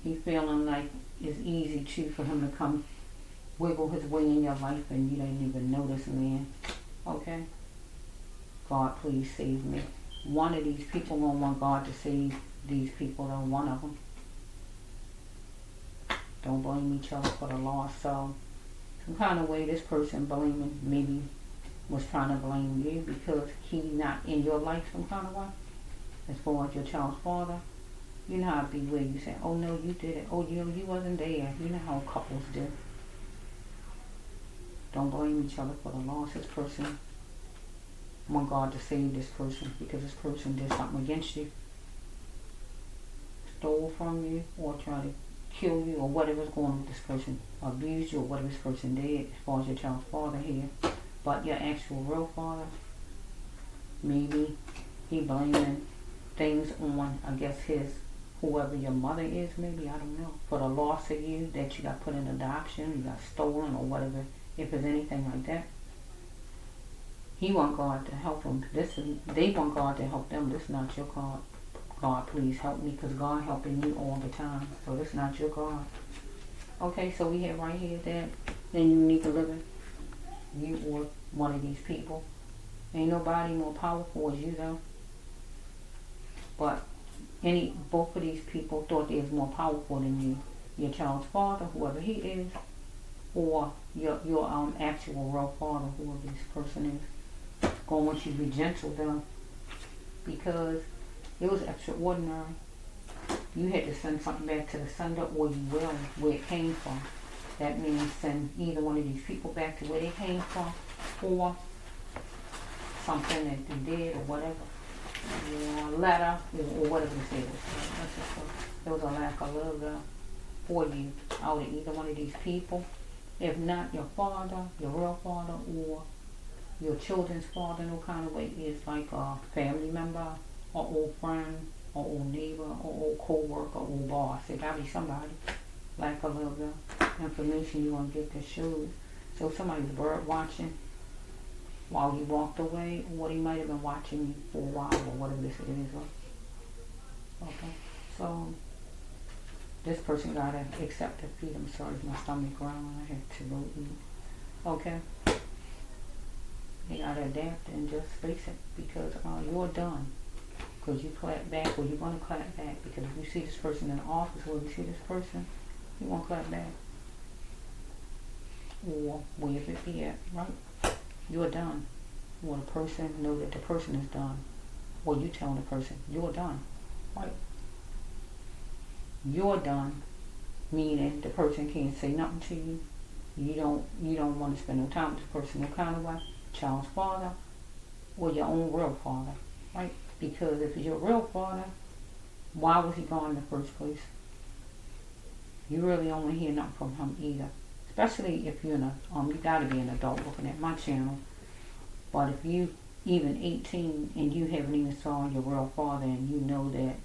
[SPEAKER 1] He feeling like it's easy too for him to come wiggle his way in your life and you didn't even notice, man. Okay? God, please save me. One of these people gonna want God to save these people, though, one of them. Don't blame each other for the loss. So, some kind of way this person blaming, maybe was trying to blame you because he's not in your life some kind of way. As far as your child's father. You know how it be where you say, oh no, you did it. Oh, you wasn't there. You know how couples do. Don't blame each other for the loss. This person want God to save this person because this person did something against you. Stole from you or tried to kill you or whatever's going on with this person. Abused you or whatever this person did as far as your child's father here. But your actual real father, maybe he blaming things on, I guess, whoever your mother is, maybe, I don't know, for the loss of you, that you got put in adoption, you got stolen or whatever, if there's anything like that. He want God to help him. They want God to help them. This is not your God. God, please help me, because God helping you all the time. So this is not your God. Okay, so we have right here that then you need to live in. You or one of these people. Ain't nobody more powerful as you though. But both of these people thought they was more powerful than you. Your child's father, whoever he is, or your actual real father, whoever this person is. Gonna want you to be gentle though, because it was extraordinary. You had to send something back to the sender, or you will, where it came from. That means send either one of these people back to where they came from, or something that they did, or whatever. Or a letter, or whatever it is. There was a lack of love for you out of either one of these people. If not your father, your real father, or your children's father, no kind of way, is like a family member, or old friend, or old neighbor, or old co-worker, or old boss. It gotta be somebody. Lack of little information you want to get that shows. So somebody's bird watching while you walked away, or they might have been watching you for a while, or whatever this is. Okay, so this person gotta accept defeat. I'm sorry, my stomach growling. I had to go eat. Okay, they gotta adapt and just face it, because you're done. Because you clap back, or you're gonna clap back. Because if you see this person in the office, or you see this person, you won't clap back. Or wherever it be at, right? You're done. Or the person know that the person is done. Or you telling the person, you're done. Right? You're done. Meaning the person can't say nothing to you. You don't want to spend no time with this person, no kind of way. Child's father, or your own real father. Right? Because if it's your real father, why was he gone in the first place? You really don't want to hear nothing from him either. Especially if you're you gotta be an adult looking at my channel. But if you even 18 and you haven't even saw your real father, and you know that,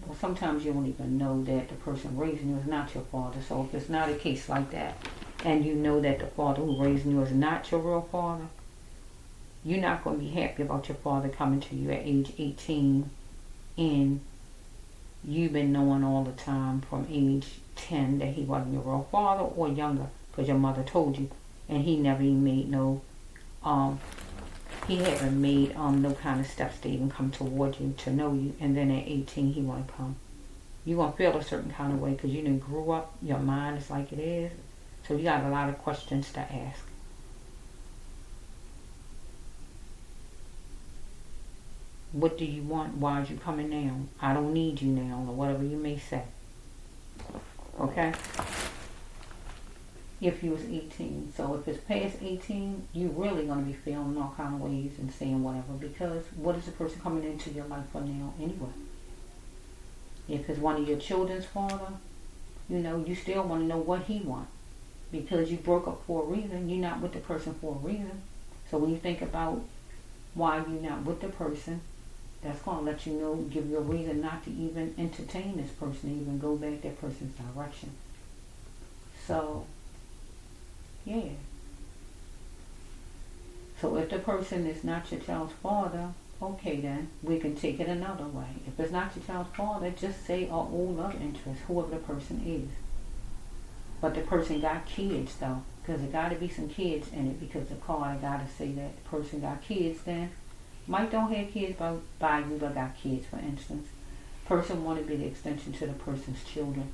[SPEAKER 1] well, sometimes you don't even know that the person raising you is not your father. So if it's not a case like that, and you know that the father who raised you is not your real father, you're not going to be happy about your father coming to you at age 18 and you've been knowing all the time from age 10 that he wasn't your real father or younger because your mother told you, and he never even made no he haven't made no kind of steps to even come toward you to know you, and then at 18 he want to come. You're going to feel a certain kind of way because you didn't grew up, your mind is like it is, so you got a lot of questions to ask. What do you want? Why are you coming now? I don't need you now, or whatever you may say. Okay? If you was 18. So if it's past 18, you're really going to be feeling all kind of ways and saying whatever, because what is the person coming into your life for now anyway? If it's one of your children's father, you still want to know what he wants. Because you broke up for a reason, you're not with the person for a reason. So when you think about why you're not with the person, that's going to let you know, give you a reason not to even entertain this person, even go back that person's direction. So, yeah. So if the person is not your child's father, okay then, we can take it another way. If it's not your child's father, just say our old love interest, whoever the person is. But the person got kids though, because there got to be some kids in it, because the card got to say that the person got kids then. Might don't have kids by you, but got kids, for instance. Person want to be the extension to the person's children.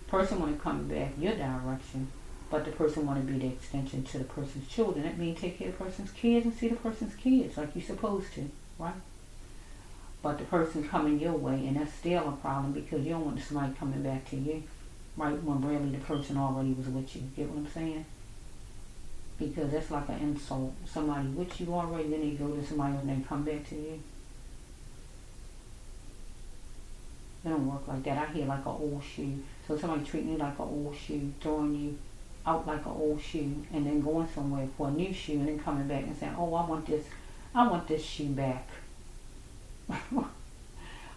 [SPEAKER 1] Person want to come back your direction, but the person want to be the extension to the person's children. That means take care of the person's kids and see the person's kids like you're supposed to, right? But the person coming your way, and that's still a problem because you don't want somebody coming back to you, right? When really the person already was with you. Get what I'm saying? Because that's like an insult. Somebody with you already, then they go to somebody else and they come back to you. It don't work like that. I hear like an old shoe. So somebody treating you like an old shoe, throwing you out like an old shoe, and then going somewhere for a new shoe, and then coming back and saying, "Oh, I want this shoe back." oh,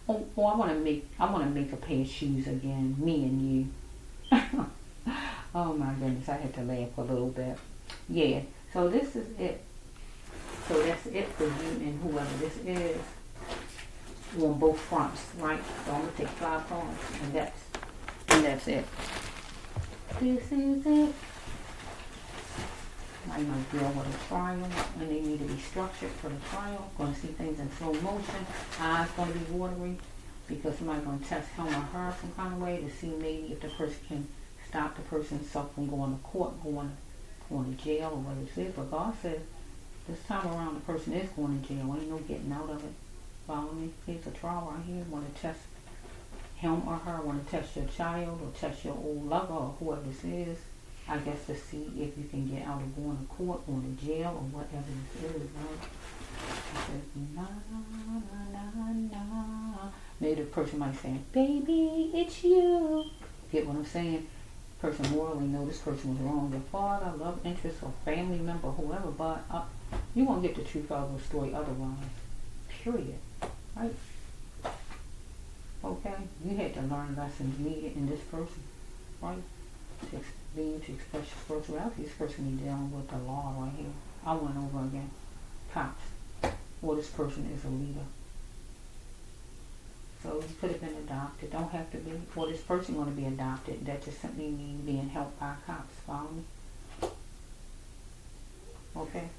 [SPEAKER 1] I want to make a pair of shoes again. Me and you. Oh my goodness, I had to laugh a little bit. Yeah, so this is it. So that's it for you and whoever this is on both fronts, right? So I'm gonna take 5 cards, and that's it. This is it. I might deal with a trial, and they need to be structured for the trial. Gonna see things in slow motion. Eyes gonna be watery because somebody's gonna test him or her some kind of way to see maybe if the person can stop the person self from going to court, going to jail, or whatever it is. But God says this time around the person is going to jail. Ain't no getting out of it. Follow me? Here's a trial right here. Want to test him or her, want to test your child or test your old lover or whoever this is. I guess to see if you can get out of going to court, going to jail, or whatever this is, right? It says, na, na, na, na. Maybe the person might say, "Baby, it's you." Get what I'm saying? Person morally know this person was wrong. Your father, love interest, or family member, whoever, but you won't get the truth out of the story otherwise. Period. Right? Okay? You had to learn lessons needed in this person. Right? To express your spirituality. This person is dealing with the law right here. I went over again. Cops. Or this person is a leader. So you could have been adopted. Don't have to be. Or this person going to be adopted. That just simply means being helped by cops. Follow me? Okay?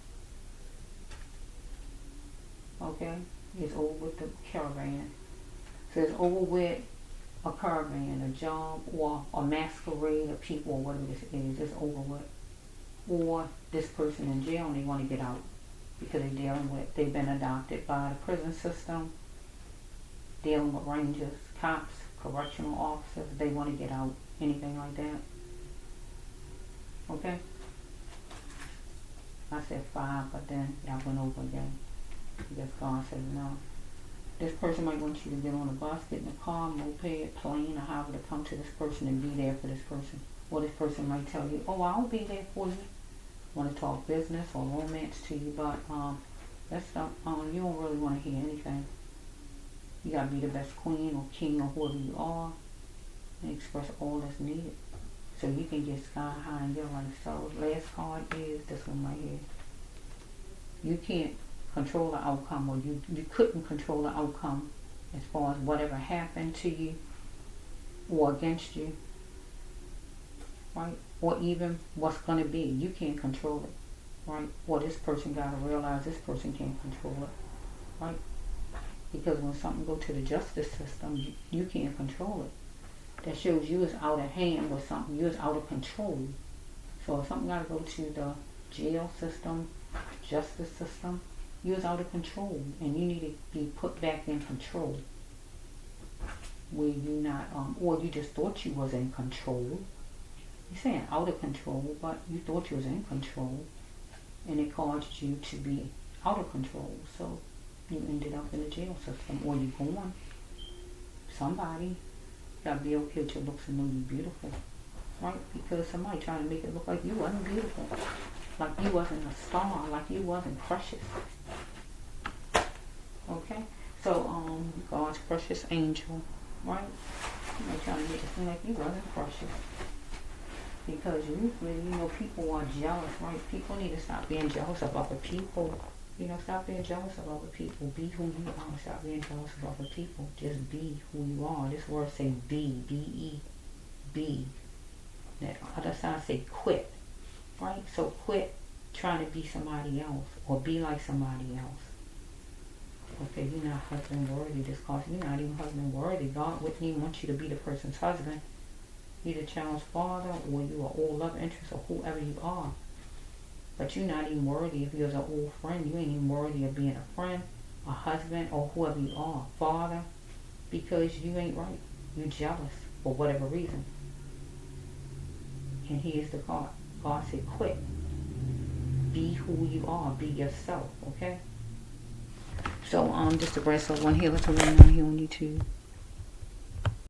[SPEAKER 1] Okay? It's over with the caravan. So it's over with a caravan, a job, or a masquerade of people, or whatever this is. It's over with. Or this person in jail and they want to get out because they've been adopted by the prison system. Dealing with rangers, cops, correctional officers, they want to get out, anything like that. Okay? I said 5, but then I went over again. I guess God said no. This person might want you to get on a bus, get in a car, moped, plane, or however to come to this person and be there for this person. Or this person might tell you, "Oh, I'll be there for you." Want to talk business or romance to you, but that's not, you don't really want to hear anything. You got to be the best queen or king or whoever you are and express all that's needed so you can get sky high in your life. So last card is this one right here. You can't control the outcome, or you couldn't control the outcome as far as whatever happened to you or against you, right? Or even what's going to be. You can't control it, right? Or this person got to realize this person can't control it, right? Because when something goes to the justice system, you can't control it. That shows you is out of hand with something. You is out of control. So if something got to go to the jail system, justice system, you is out of control, and you need to be put back in control. Where you not, or you just thought you was in control. You're saying out of control, but you thought you was in control, and it caused you to be out of control. So you ended up in the jail system, or you gone. Somebody gotta be okay with your looks and know you beautiful, right? Because somebody trying to make it look like you wasn't beautiful, like you wasn't a star, like you wasn't precious. Okay, so God's precious angel, right? Somebody trying to make it seem like you wasn't precious. Because usually, people are jealous, right? People need to stop being jealous of other people. Stop being jealous of other people. Be who you are. Stop being jealous of other people. Just be who you are. This word say be. B-E. Be. That other side say quit. Right? So quit trying to be somebody else or be like somebody else. Okay, you're not husband worthy. This cause you're not even husband worthy. God wouldn't even want you to be the person's husband. You're the child's father, or you are old love interest, or whoever you are. But you're not even worthy. If you're an old friend, you ain't even worthy of being a friend, a husband, or whoever you are, father, because you ain't right. You're jealous for whatever reason. And here's the God. God said, quit. Be who you are. Be yourself. Okay. So just the rest of one healer to one on here on YouTube.